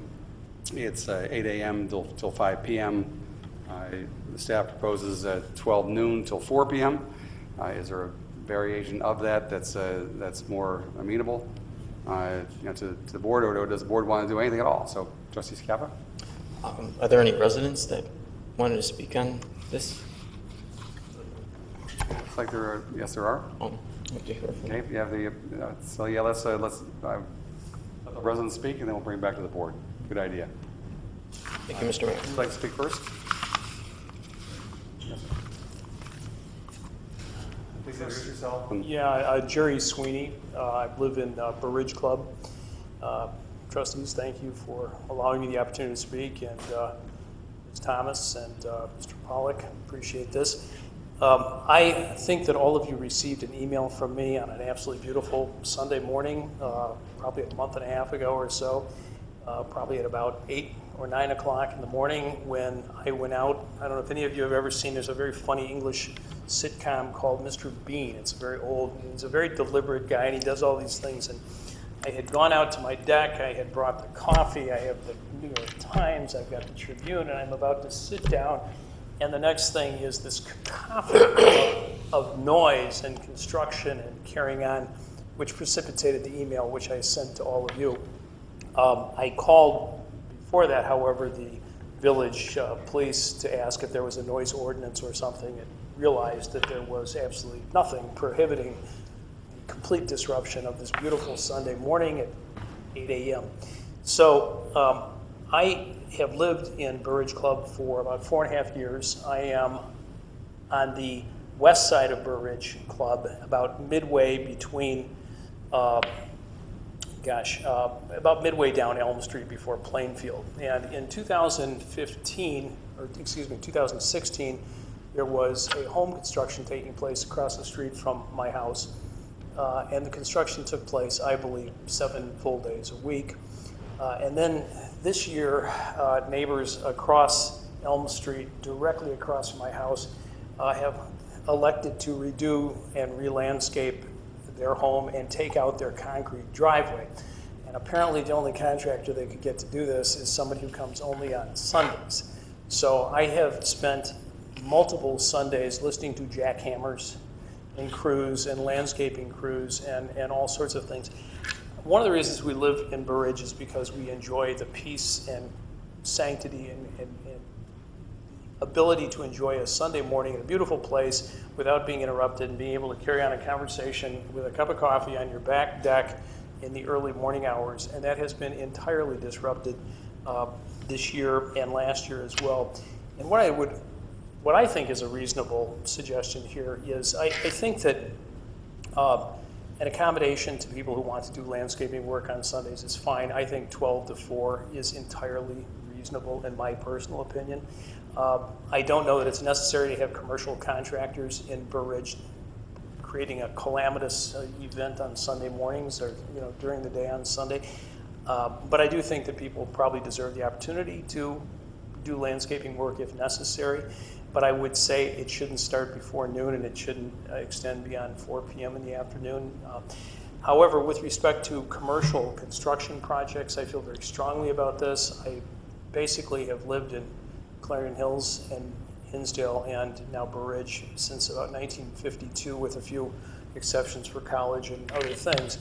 it's 8 a.m. till 5 p.m. The staff proposes 12 noon till 4 p.m. Is there a variation of that's more amenable to the board, or does the board want to do anything at all? So, Trustee Scapa? Are there any residents that wanted to speak on this? Looks like there are. Yes, there are. Oh, I'd like to hear from Okay, you have the. So yeah, let's let the residents speak, and then we'll bring it back to the board. Good idea. Thank you, Mr. Mayor. Would you like to speak first? Yes, sir. Please introduce yourself. Yeah, Jerry Sweeney. I live in Burridge Club. Trustees, thank you for allowing me the opportunity to speak, and Ms. Thomas and Mr. Pollack, appreciate this. I think that all of you received an email from me on an absolutely beautiful Sunday morning, probably a month and a half ago or so, probably at about 8 or 9 o'clock in the morning, when I went out. I don't know if any of you have ever seen, there's a very funny English sitcom called Mr. Bean. It's very old, and he's a very deliberate guy, and he does all these things. And I had gone out to my deck, I had brought the coffee, I have the New York Times, I've got the Tribune, and I'm about to sit down, and the next thing is this cacophony of noise and construction and carrying on, which precipitated the email which I sent to all of you. I called before that, however, the village police to ask if there was a noise ordinance or something, and realized that there was absolutely nothing prohibiting the complete disruption of this beautiful Sunday morning at 8 a.m. So I have lived in Burridge Club for about 4.5 years. I am on the west side of Burridge Club, about midway between, about midway down Elm Street before Plainfield. And in 2016, there was a home construction taking place across the street from my house. And the construction took place, I believe, 7 full days a week. And then this year, neighbors across Elm Street, directly across from my house, have elected to redo and re-landscape their home and take out their concrete driveway. And apparently the only contractor they could get to do this is somebody who comes only on Sundays. So I have spent multiple Sundays listening to jackhammers and crews and landscaping crews and all sorts of things. One of the reasons we live in Burridge is because we enjoy the peace and sanctity and ability to enjoy a Sunday morning in a beautiful place without being interrupted and being able to carry on a conversation with a cup of coffee on your back deck in the early morning hours. And that has been entirely disrupted this year and last year as well. And what I think is a reasonable suggestion here is I think that an accommodation to people who want to do landscaping work on Sundays is fine. I think 12 to 4 is entirely reasonable in my personal opinion. I don't know that it's necessary to have commercial contractors in Burridge creating a calamitous event on Sunday mornings or during the day on Sunday. But I do think that people probably deserve the opportunity to do landscaping work if necessary. But I would say it shouldn't start before noon and it shouldn't extend beyond 4 p.m. in the afternoon. However, with respect to commercial construction projects, I feel very strongly about this. I basically have lived in Clarion Hills and Hinsdale and now Burridge since about 1952 with a few exceptions for college and other things.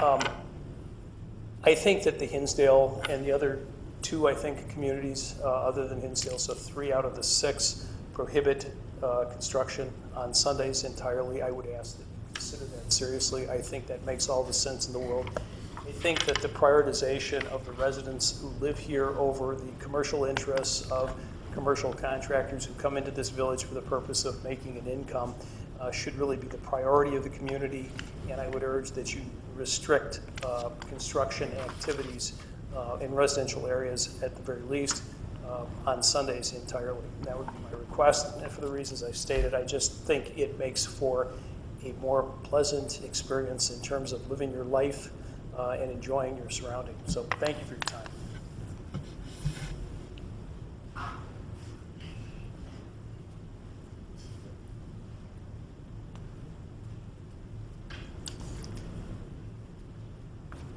I think that the Hinsdale and the other 2, I think, communities other than Hinsdale, so 3 out of the 6 prohibit construction on Sundays entirely. I would ask that you consider that seriously. I think that makes all the sense in the world. I think that the prioritization of the residents who live here over the commercial interests of commercial contractors who come into this village for the purpose of making an income should really be the priority of the community, and I would urge that you restrict construction activities in residential areas at the very least on Sundays entirely. That would be my request, and for the reasons I stated, I just think it makes for a more pleasant experience in terms of living your life and enjoying your surroundings. So thank you for your time.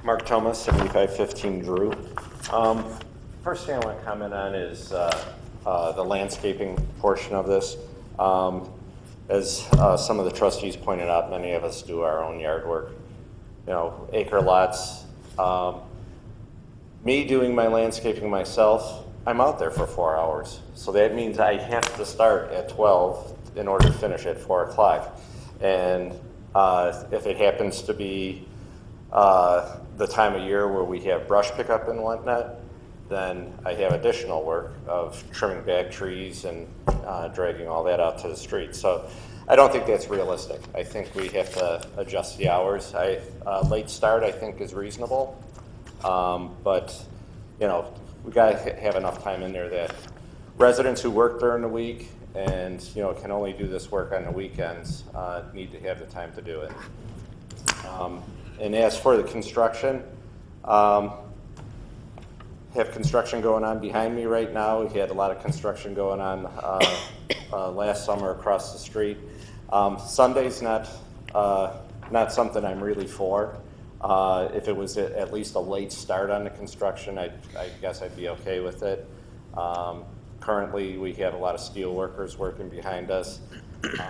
Mark Thomas, 7515 Drew. First thing I want to comment on is the landscaping portion of this. As some of the trustees pointed out, many of us do our own yard work. Acre lots. Me doing my landscaping myself, I'm out there for 4 hours. So that means I have to start at 12 in order to finish at 4 o'clock. And if it happens to be the time of year where we have brush pickup and whatnot, then I have additional work of trimming back trees and dragging all that out to the street. So I don't think that's realistic. I think we have to adjust the hours. Late start I think is reasonable, but we got to have enough time in there that residents who work during the week and can only do this work on the weekends need to have the time to do it. And as for the construction, have construction going on behind me right now. We had a lot of construction going on last summer across the street. Sunday's not something I'm really for. If it was at least a late start on the construction, I guess I'd be okay with it. Currently, we have a lot of steel workers working behind us.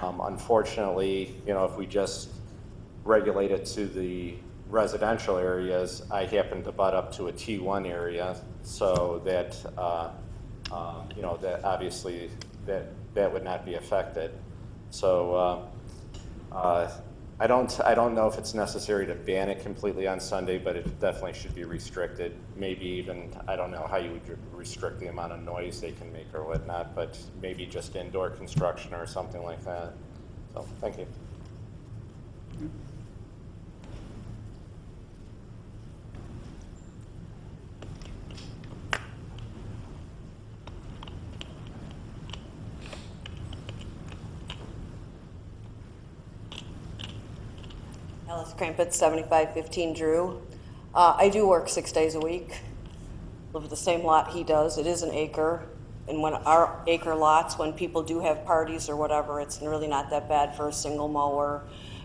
Unfortunately, if we just regulate it to the residential areas, I happen to butt up to a T1 area, so that, that obviously that would not be affected. So I don't know if it's necessary to ban it completely on Sunday, but it definitely should be restricted. Maybe even, I don't know how you would restrict the amount of noise they can make or whatnot, but maybe just indoor construction or something like that. So, thank you. Alice Crampett, 7515 Drew. I do work 6 days a week. Live at the same lot he does. It is an acre. And when our acre lots, when people do have parties or whatever, it's really not that bad for a single mower,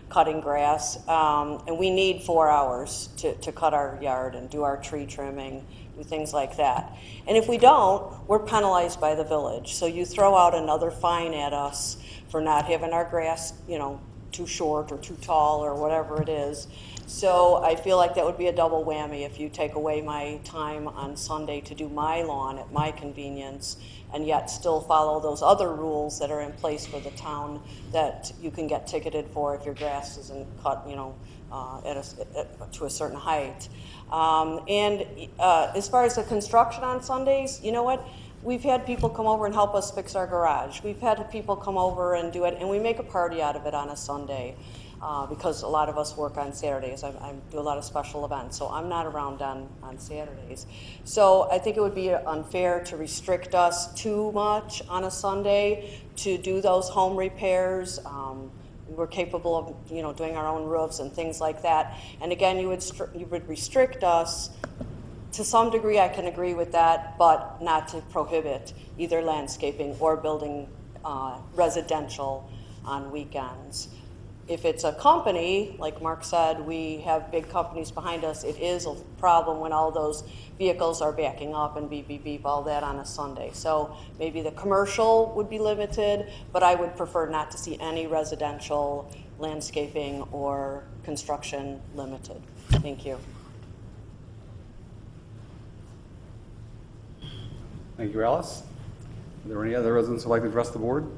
cutting grass. And we need 4 hours to cut our yard and do our tree trimming, do things like that. And if we don't, we're penalized by the village. So you throw out another fine at us for not having our grass, too short or too tall or whatever it is. So I feel like that would be a double whammy if you take away my time on Sunday to do my lawn at my convenience and yet still follow those other rules that are in place for the town that you can get ticketed for if your grass isn't cut, to a certain height. As far as the construction on Sundays, you know what? We've had people come over and help us fix our garage. We've had people come over and do it, and we make a party out of it on a Sunday because a lot of us work on Saturdays. I do a lot of special events, so I'm not around on Saturdays. So I think it would be unfair to restrict us too much on a Sunday to do those home repairs. We're capable of, doing our own roofs and things like that. And again, you would restrict us. To some degree, I can agree with that, but not to prohibit either landscaping or building residential on weekends. If it's a company, like Mark said, we have big companies behind us, it is a problem when all those vehicles are backing up and beep, beep, beep, all that on a Sunday. So maybe the commercial would be limited, but I would prefer not to see any residential landscaping or construction limited. Thank you. Thank you, Alice. Are there any other residents who'd like to address the board?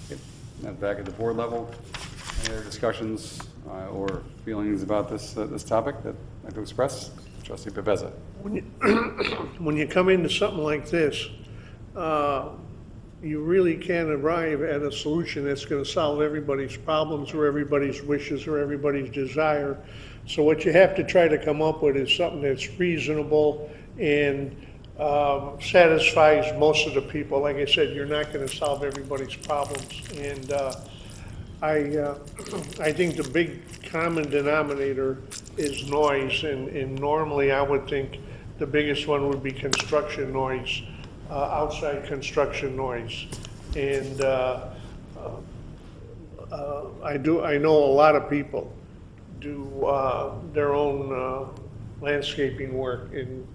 Okay. Now back at the board level, any other discussions or feelings about this topic that I'd like to express? Trustee Paveza. When you come into something like this, you really can't arrive at a solution that's going to solve everybody's problems or everybody's wishes or everybody's desire. So what you have to try to come up with is something that's reasonable and satisfies most of the people. Like I said, you're not going to solve everybody's problems. And I think the big common denominator is noise. And normally I would think the biggest one would be construction noise, outside construction noise. And I know a lot of people do their own landscaping work, and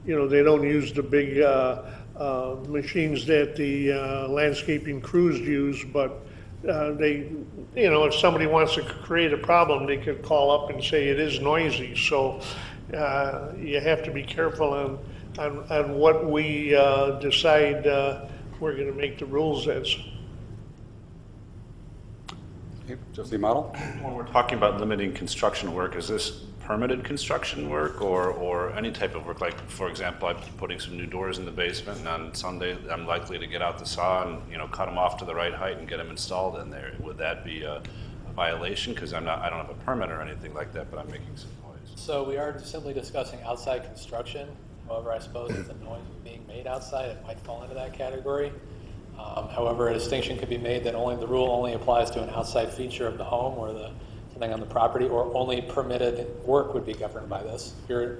they don't use the big machines that the landscaping crews use, but they, if somebody wants to create a problem, they could call up and say it is noisy. So you have to be careful on what we decide we're going to make the rules as. Trustee Model? When we're talking about limiting construction work, is this permitted construction work or any type of work? Like, for example, I'm putting some new doors in the basement, and on Sunday I'm likely to get out the saw and cut them off to the right height and get them installed in there. Would that be a violation? Because I don't have a permit or anything like that, but I'm making some noise. So we are simply discussing outside construction. However, I suppose if the noise is being made outside, it might fall into that category. However, a distinction could be made that the rule only applies to an outside feature of the home or something on the property, or only permitted work would be governed by this. If you're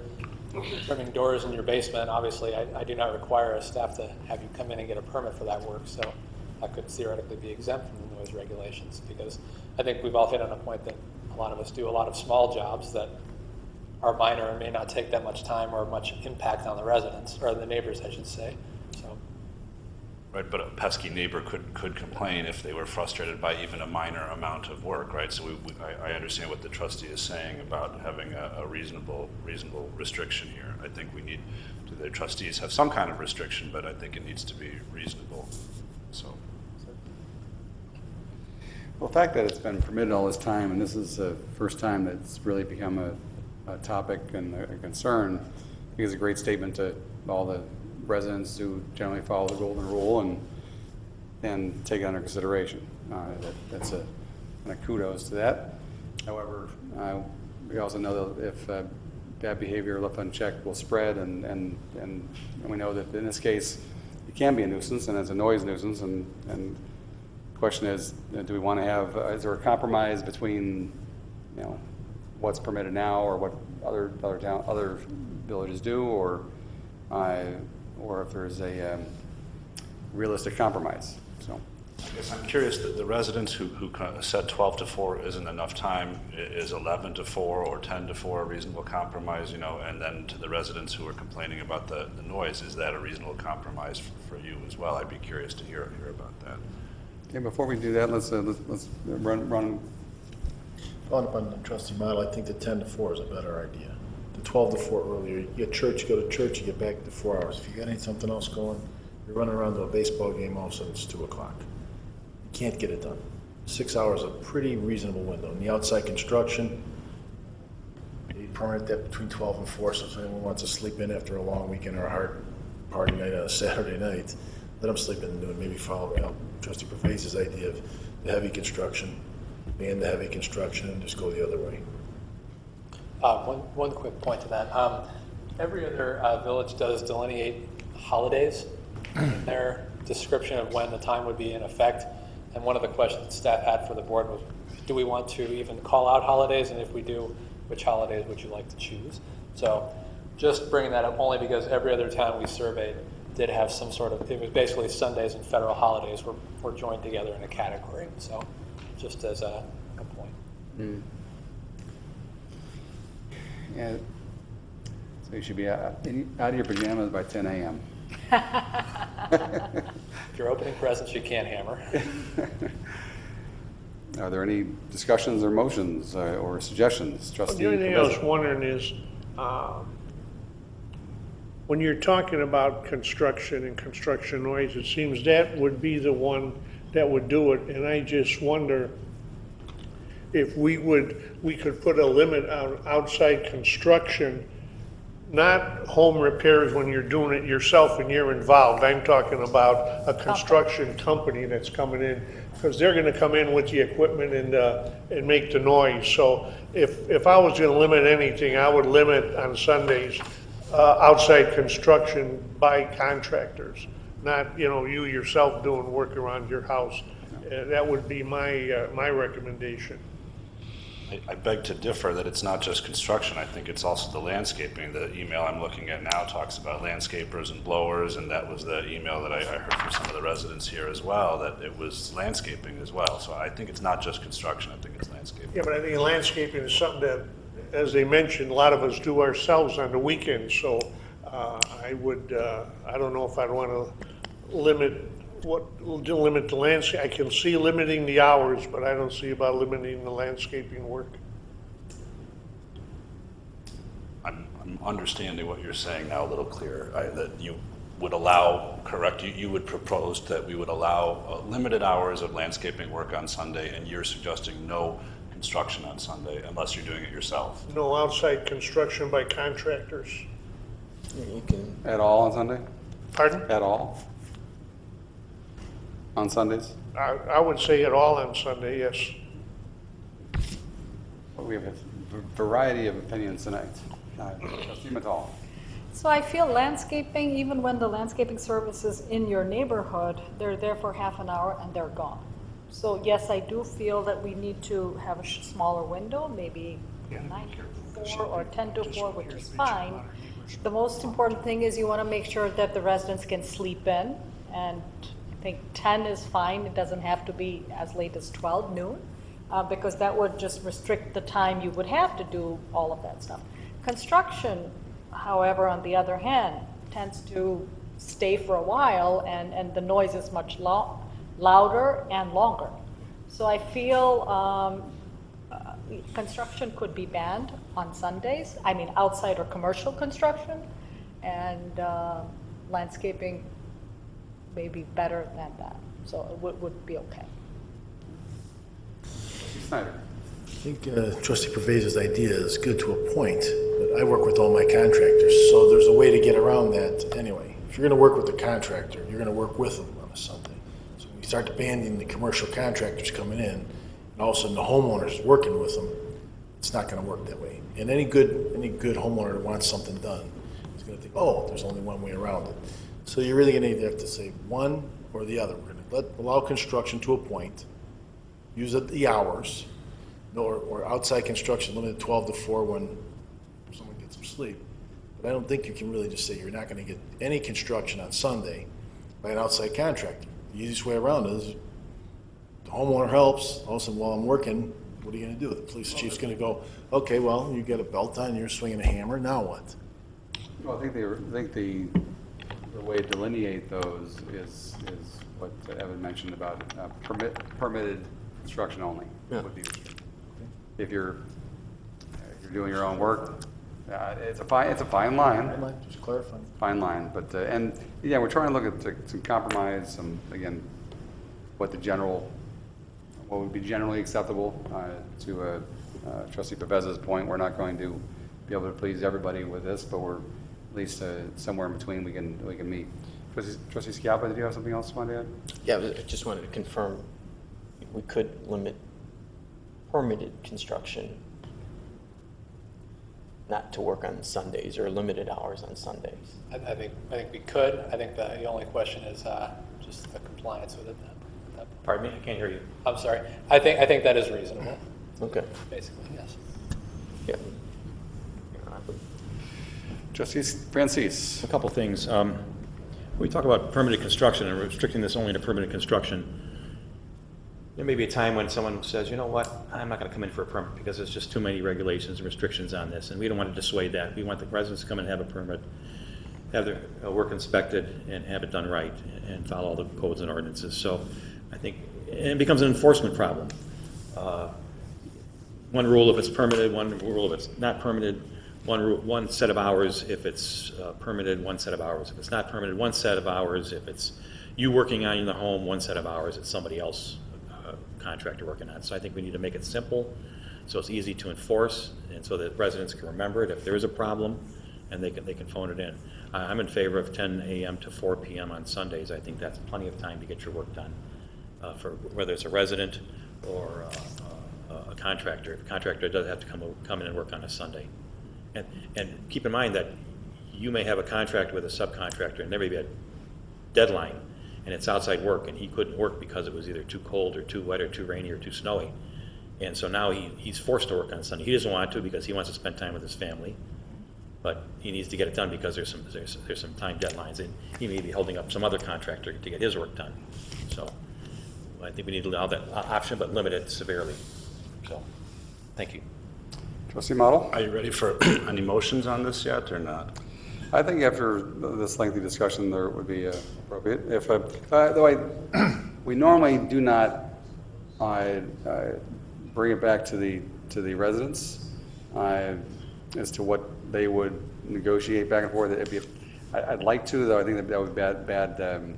trimming doors in your basement, obviously I do not require a staff to have you come in and get a permit for that work. So could theoretically be exempt from the noise regulations, because I think we've all hit on a point that a lot of us do a lot of small jobs that are minor and may not take that much time or much impact on the residents, or the neighbors, I should say. So, Right, but a pesky neighbor could complain if they were frustrated by even a minor amount of work, right? So I understand what the trustee is saying about having a reasonable restriction here. I think we need, the trustees have some kind of restriction, but I think it needs to be reasonable, so. Well, the fact that it's been permitted all this time, and this is the first time that it's really become a topic and a concern, I think it's a great statement to all the residents who generally follow the golden rule and take it under consideration. That's a kind of kudos to that. However, we also know that if bad behavior left unchecked will spread, and we know that in this case it can be a nuisance, and it's a noise nuisance, and the question is, do we want to have, is there a compromise between, you know, what's permitted now or what other villages do, or if there's a realistic compromise. So I guess I'm curious, that the residents who said 12 to 4 isn't enough time, is 11 to 4 or 10 to 4 a reasonable compromise, you know, and then to the residents who are complaining about the noise, is that a reasonable compromise for you as well? I'd be curious to hear about that. okay, before we do that, let's run. Following up on trustee Model, I think the 10 to 4 is a better idea. The 12 to 4 earlier, you get church, you go to church, you get back to 4 hours. If you got something else going, you're running around to a baseball game, all of a sudden it's 2 o'clock. You can't get it done. 6 hours is a pretty reasonable window. And the outside construction, you permit that between 12 and 4, so if anyone wants to sleep in after a long weekend or a hard party night on a Saturday night, let them sleep in and do it. Maybe follow, you know, Trustee Pervase's idea of the heavy construction, ban the heavy construction, and just go the other way. one quick point to that. Every other village does delineate holidays in their description of when the time would be in effect. And one of the questions that staff had for the board was, do we want to even call out holidays? And if we do, which holidays would you like to choose? So just bringing that up only because every other town we surveyed did have some sort of, it was basically Sundays and federal holidays were joined together in a category. So just as a point. Mm. Yeah, so you should be out of your pajamas by 10 a.m. If you're opening presents, you can't hammer. Are there any discussions or motions or suggestions, Trustee? The only thing I was Professor? wondering is, when you're talking about construction and construction noise, it seems that would be the one that would do it, and I just wonder if we could put a limit on outside construction, not home repairs when you're doing it yourself and you're involved. I'm talking about a construction company that's coming in, because they're gonna come in with the equipment and make the noise. So if I was gonna limit anything, I would limit on Sundays, outside construction by contractors, not, you know, you yourself doing work around your house. That would be my recommendation. I beg to differ that it's not just construction. I think it's also the landscaping. The email I'm looking at now talks about landscapers and blowers, and that was the email that I heard from some of the residents here as well, that it was landscaping as well. So I think it's not just construction, I think it's landscaping. Yeah, but I think landscaping is something that, as they mentioned, a lot of us do ourselves on the weekends. So I don't know if I'd want to limit the landscape. I can see limiting the hours, but I don't see about limiting the landscaping work. I'm understanding what you're saying now a little clearer, that you would allow, correct, you would propose that we would allow limited hours of landscaping work on Sunday, and you're suggesting no construction on Sunday unless you're doing it yourself. No outside construction by contractors. You can, At all on Sunday? Pardon? At all? On Sundays? I would say it all on Sunday, yes. Well, we have a variety of opinions tonight. Trustee Mattal. So I feel landscaping, even when the landscaping service is in your neighborhood, they're there for half an hour and they're gone. So yes, I do feel that we need to have a smaller window, maybe 9 to 4 or 10 to 4, which is fine. The most important thing is you want to make sure that the residents can sleep in, and I think 10 is fine, it doesn't have to be as late as 12 noon, because that would just restrict the time you would have to do all of that stuff. Construction, however, on the other hand, tends to stay for a while, and the noise is much louder and longer. So I feel construction could be banned on Sundays, I mean outside or commercial construction, and landscaping may be better than that, so it would be okay. Snyder. I think Trustee Pervez's idea is good to a point, but I work with all my contractors, so there's a way to get around that anyway. If you're gonna work with the contractor, you're gonna work with them on a Sunday. So when you start banning the commercial contractors coming in, and all of a sudden the homeowner's working with them, it's not gonna work that way. And any good homeowner that wants something done is gonna think, oh, there's only one way around it. So you're really gonna either have to say one or the other. We're gonna allow construction to a point, use the hours, or outside construction limited 12 to 4 when someone gets some sleep. But I don't think you can really just say you're not gonna get any construction on Sunday by an outside contractor. The easiest way around it is the homeowner helps, all of a sudden while I'm working, what are you gonna do? The police chief's gonna go, okay, well, you get a belt on, you're swinging a hammer, now what? Well, I think the way to delineate those is what Evan mentioned about permitted construction only would be restricted. If you're doing your own work, it's a fine line. Just clarifying. Fine line, but, and, yeah, we're trying to look at some compromise, again, what would be generally acceptable, to Trustee Pavez's point. We're not going to be able to please everybody with this, but we're at least somewhere in between we can meet. Trustee Schiappa, did you have something else you wanted to add? Yeah, I just wanted to confirm, we could limit permitted construction not to work on Sundays or limited hours on Sundays. I think we could. I think the only question is just the compliance with it. Pardon me, I can't hear you. I'm sorry. I think that is reasonable. Okay. Basically, yes. Yeah. Trustee Francis. A couple things. We talk about permitted construction and restricting this only to permitted construction. There may be a time when someone says, you know what, I'm not going to come in for a permit because there's just too many regulations and restrictions on this, and we don't want to dissuade that. We want the residents to come and have a permit, have their work inspected, and have it done right, and follow all the codes and ordinances. So I think, and it becomes an enforcement problem. One rule if it's permitted, one rule if it's not permitted, one set of hours if it's permitted, one set of hours if it's not permitted, one set of hours if it's you working on the home, one set of hours it's somebody else contractor working on. So I think we need to make it simple so it's easy to enforce and so that residents can remember it if there is a problem and they can phone it in. I'm in favor of 10 a.m. to 4 p.m. on Sundays. I think that's plenty of time to get your work done for whether it's a resident or a contractor. The contractor does have to come in and work on a Sunday. And keep in mind that you may have a contract with a subcontractor and there may be a deadline and it's outside work and he couldn't work because it was either too cold or too wet or too rainy or too snowy. And so now he's forced to work on Sunday. He doesn't want to because he wants to spend time with his family, but he needs to get it done because there's some time deadlines and he may be holding up some other contractor to get his work done. So I think we need to allow that option but limit it severely. So thank you. Trustee Model? Are you ready for any motions on this yet or not? I think after this lengthy discussion, there would be appropriate. If though we normally do not bring it back to the residents as to what they would negotiate back and forth. I'd like to, though. I think that would be bad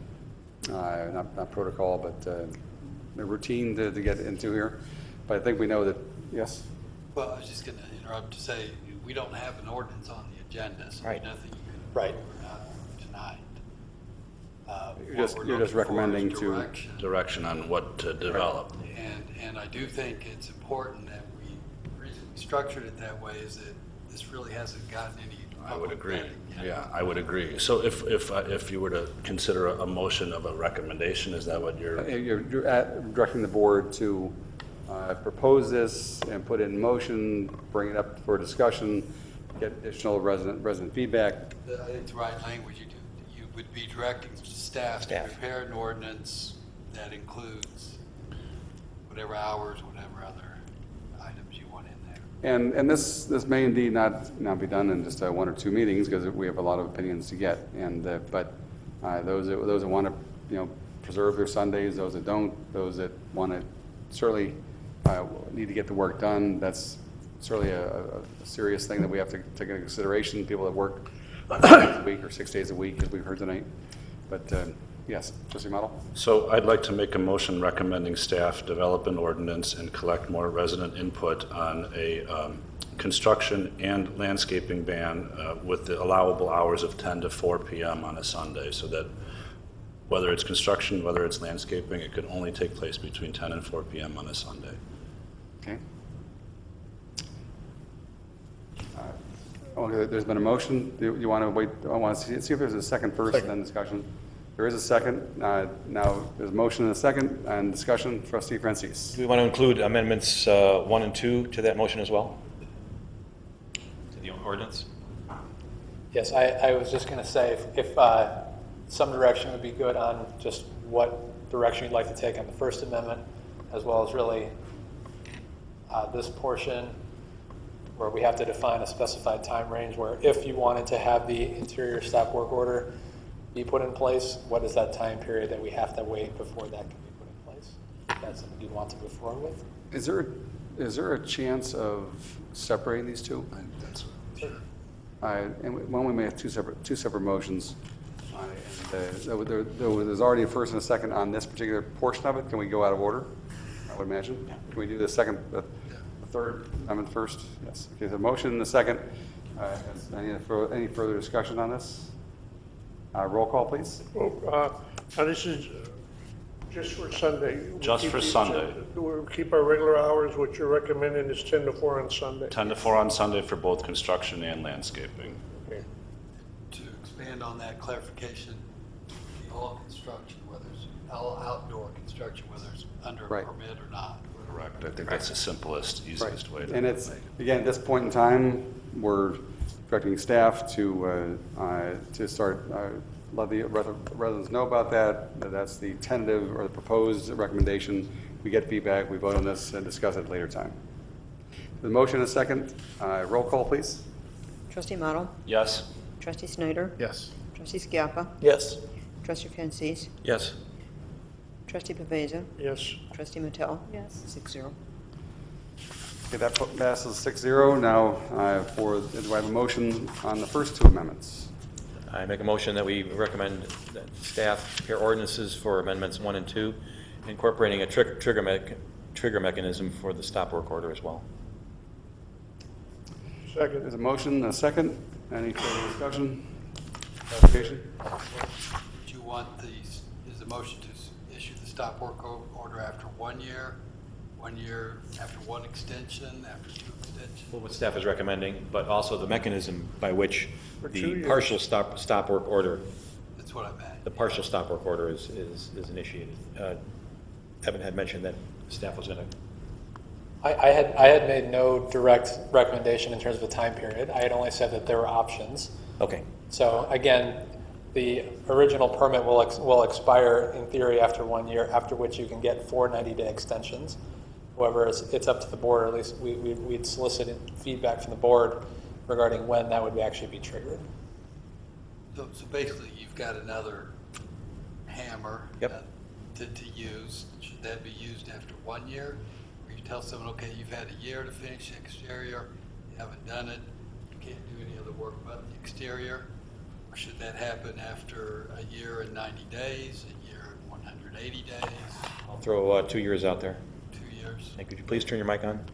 not protocol, but the routine to get into here. But I think we know that. Yes. Well, I was just going to interrupt to say we don't have an ordinance on the agenda, so Right. nothing you can Right. tonight. You're just recommending Direction on what to develop. And I do think it's important that the reason we structured it that way is that this really hasn't gotten any. I would agree. vetting yet. Yeah, I would agree. So if you were to consider a motion of a recommendation, is that what You're directing the board to propose this and put in motion, bring it up for discussion, get additional resident feedback. I think the right language, would be directing staff to Staff. prepare an ordinance that includes whatever hours, whatever other items you want in there. And this may indeed not be done in just one or two meetings, because we have a lot of opinions to get. And, but those that want to, preserve their Sundays, those that don't, those that want to certainly need to get the work done, that's certainly a serious thing that we have to take into consideration, people that work 5 days a week or 6 days a week, as we've heard tonight. But yes, trustee Model? So I'd like to make a motion recommending staff develop an ordinance and collect more resident input on a construction and landscaping ban with the allowable hours of 10 to 4 p.m. on a Sunday, so that whether it's construction, whether it's landscaping, it could only take place between 10 and 4 p.m. on a Sunday. Okay. Okay, there's been a motion. You want to wait? I want to see if there's a second first, then discussion. There is a second. Now, there's a motion and a second, and discussion. Trustee Francis. Do we want to include amendments 1 and 2 to that motion as well? To the ordinance? Yes, I was just going to say, if some direction would be good on just what direction you'd like to take on the First Amendment, as well as really this portion where we have to define a specified time range, where if you wanted to have the interior stop work order be put in place, what is that time period that we have to wait before that can be put in place? If that's something you want to move forward with? Is there a chance of separating these two? And when we may have two separate motions, there's already a first and a second on this particular portion of it. Can we go out of order? I would imagine. Can we do the second, the third amendment first? Yes. Okay. The motion and the second. Any further discussion on this? Roll call, please. Now this is just for Sunday. Just for Sunday. We'll keep our regular hours, what you're recommending is 10 to 4 on Sunday. 10 to 4 on Sunday for both construction and landscaping. Okay. To expand on that clarification, all construction, whether it's all outdoor construction, whether it's under a Right. permit or not. Correct. I think that's the simplest, easiest way to And it's, make it. again, at this point in time, we're directing staff to start, let the residents know about that. That's the tentative or the proposed recommendation. We get feedback, we vote on this and discuss it at a later time. The motion and a second. Roll call, please. Trustee Model? Yes. Trustee Snyder? Yes. Trustee Skiappa? Yes. Trustee Francis? Yes. Trustee Pavesa? Yes. Trustee Mattel? Yes. 6-0. Okay, that passes 6-0. Now, do I have a motion on the first two amendments? I make a motion that we recommend that staff prepare ordinances for amendments 1 and 2, incorporating a trigger mechanism for the stop work order as well. Second. There's a motion and a second. Any further discussion? Clarification? Do you want is the motion to issue the stop work order after 1 year, 1 year after one extension, after two extensions? Well, what staff is recommending, but also the mechanism by which For 2 the years. partial stop work order, That's what I meant. the partial stop work order is initiated. Evan had mentioned that staff was going to. I had made no direct recommendation in terms of a time period. I had only said that there were options. Okay. So again, the original permit will expire in theory after 1 year, after which you can get 4 90-day extensions. However, it's up to the board, or at least we'd solicited feedback from the board regarding when that would actually be triggered. So basically, you've got another hammer Yep. to use. Should that be used after 1 year? Or you tell someone, okay, you've had a year to finish the exterior, you haven't done it, you can't do any other work but the exterior? Or should that happen after a year and 90 days, a year and 180 days, I'll throw 2 years out there. 2 years? Hey, could you please turn your mic on?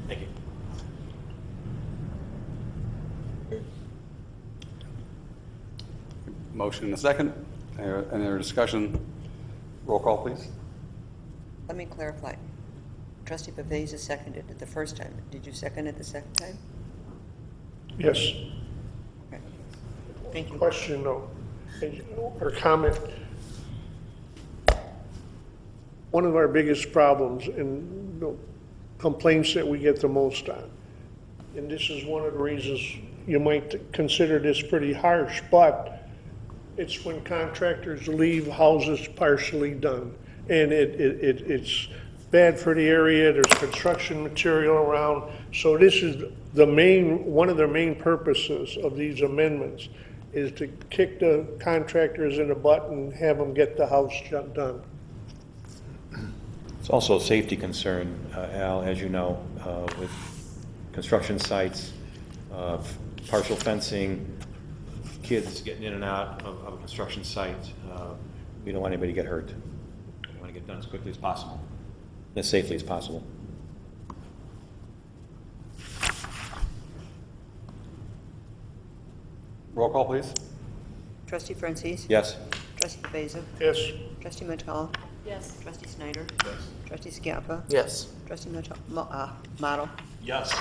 Thank you. Motion and a second. Any other discussion? Roll call, please. Let me clarify. Trustee Pavesa seconded it the first time. Did you second it the second time? Yes. Okay. Thank you. Question though, or comment. One of our biggest problems and complaints that we get the most on, and this is one of the reasons you might consider this pretty harsh, but It's when contractors leave houses partially done. And it's bad for the area, there's construction material around. So this is one of the main purposes of these amendments, is to kick the contractors in the butt and have them get the house done. It's also a safety concern, Al, as you know, with construction sites, partial fencing, kids getting in and out of a construction site. We don't want anybody to get hurt. We want to get done as quickly as possible, as safely as possible. Roll call, please. Trustee Francis? Yes? Trustee Beza? Yes. Trustee Matal? Yes. Trustee Snyder? Yes. Trustee Scappa? Yes. Trustee Model? Yes.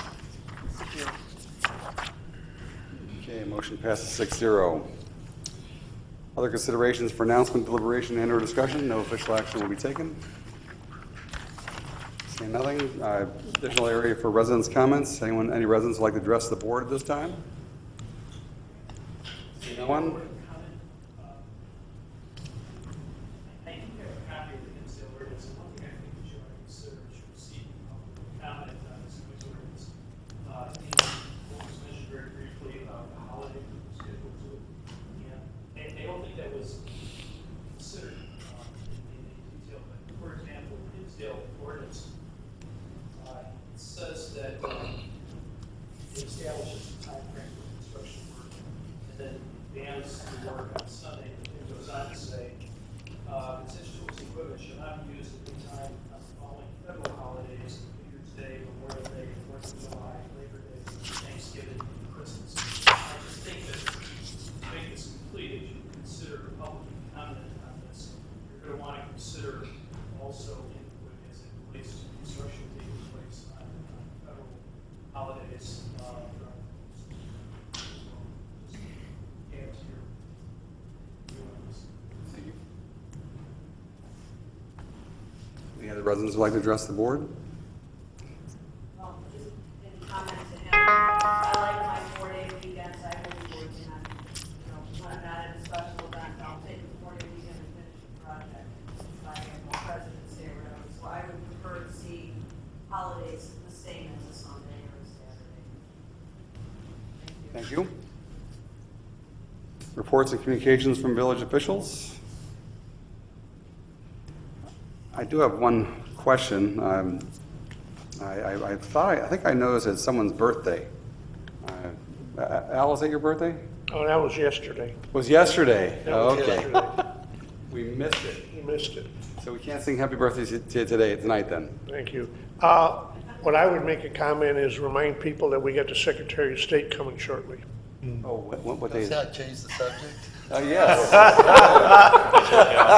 Secure. Okay, motion passes 6-0. Other considerations for announcement, deliberation, and/or discussion? No official action will be taken. Seeing nothing. Additional area for residents' comments. Any residents would like to address the board at this time? Seeing no one? I think you have a copy of the Hinsdale ordinance, and one thing I think that you ought to consider is you receive comment on this ordinance. What was mentioned very briefly about the holiday schedule too. And I don't think that was considered in detail, but for example, the Hinsdale ordinance, it says that it establishes a time frame for construction work, and then bans the work on Sunday. It goes on to say, instruments and equipment shall not be used at any time on the following federal holidays: New Year's Day, Memorial Day, 4th of July, Labor Day, Thanksgiving, and Christmas. I just think that to make this complete, if you consider the public comment on this, you're going to want to consider also input as it relates to construction taking place on federal holidays. Add to your viewings. Thank you. Any other residents who would like to address the board? Well, just in comment to him, I like my 4-day weekends. I will be working on, when I'm not at a special event, I'll take a 4-day weekend and finish the project. If I have no president's day or whatever. So I would prefer to see holidays the same as a Sunday or a Saturday. Thank you. Reports and communications from village officials. I do have one question. I think I noticed it's someone's birthday. Al, is that your birthday? Oh, that was yesterday. Was yesterday? That was Okay. yesterday. We missed it. You missed it. So we can't sing happy birthday to tonight then. Thank you. What I would make a comment is remind people that we got the Secretary of State coming shortly. Oh, what day is Does it? that change the subject? Oh, yes.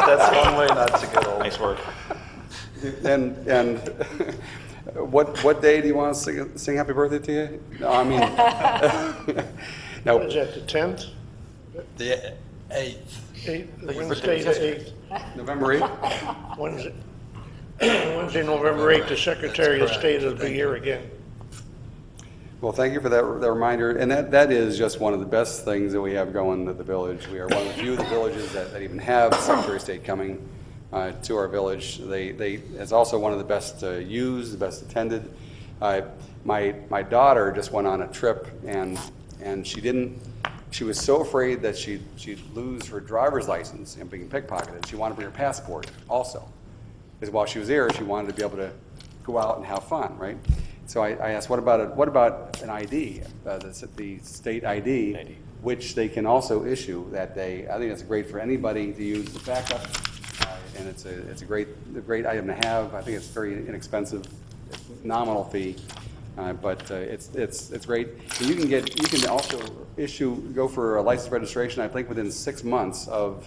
That's one way not to get old. Nice work. And what day do you want to sing happy birthday to you? No, I mean, no. Is that the 10th? The 8th. Wednesday the 8th. November 8th? Wednesday, November 8th, the Secretary of State will be here again. Well, thank you for that reminder. And that is just one of the best things that we have going at the village. We are one of the few of the villages that even have Secretary of State coming to our village. It's also one of the best used, the best attended. My daughter just went on a trip and she was so afraid that she'd lose her driver's license and being pickpocketed. She wanted to bring her passport also. Because while she was there, she wanted to be able to go out and have fun, right? So I asked, what about an ID, the state ID, which they can also issue that day. I think it's great for anybody to use the backup, and it's a great item to have. I think it's very inexpensive, nominal fee, but it's great. And you can also go for a license registration, I think within 6 months of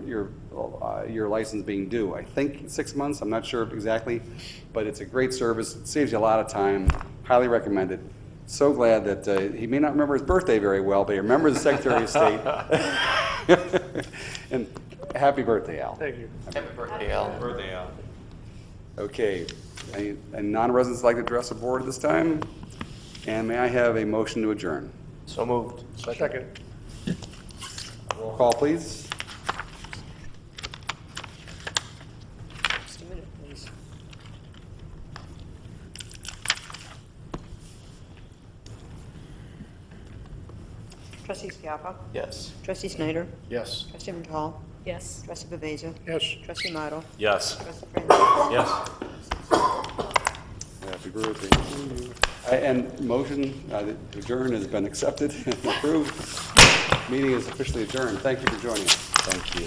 your license being due. I think 6 months, I'm not sure exactly, but it's a great service. It saves you a lot of time. Highly recommend it. So glad that he may not remember his birthday very well, but he remembers the Secretary of State. And happy birthday, Al. Thank you. Happy birthday, Al. Birthday, Al. Okay, any non-residents like to address the board at this time? And may I have a motion to adjourn? So moved. Second. Roll Roll call, please. Just a minute, please. Trustee Schiappa? Yes. Trustee Snyder? Yes. Trustee Hall? Yes. Trustee Baveza? Yes. Trustee Model? Yes. Trustee Francis? Yes. Happy birthday to you. And motion to adjourn has been accepted and approved. Meeting is officially adjourned. Thank you for joining us. Thank you.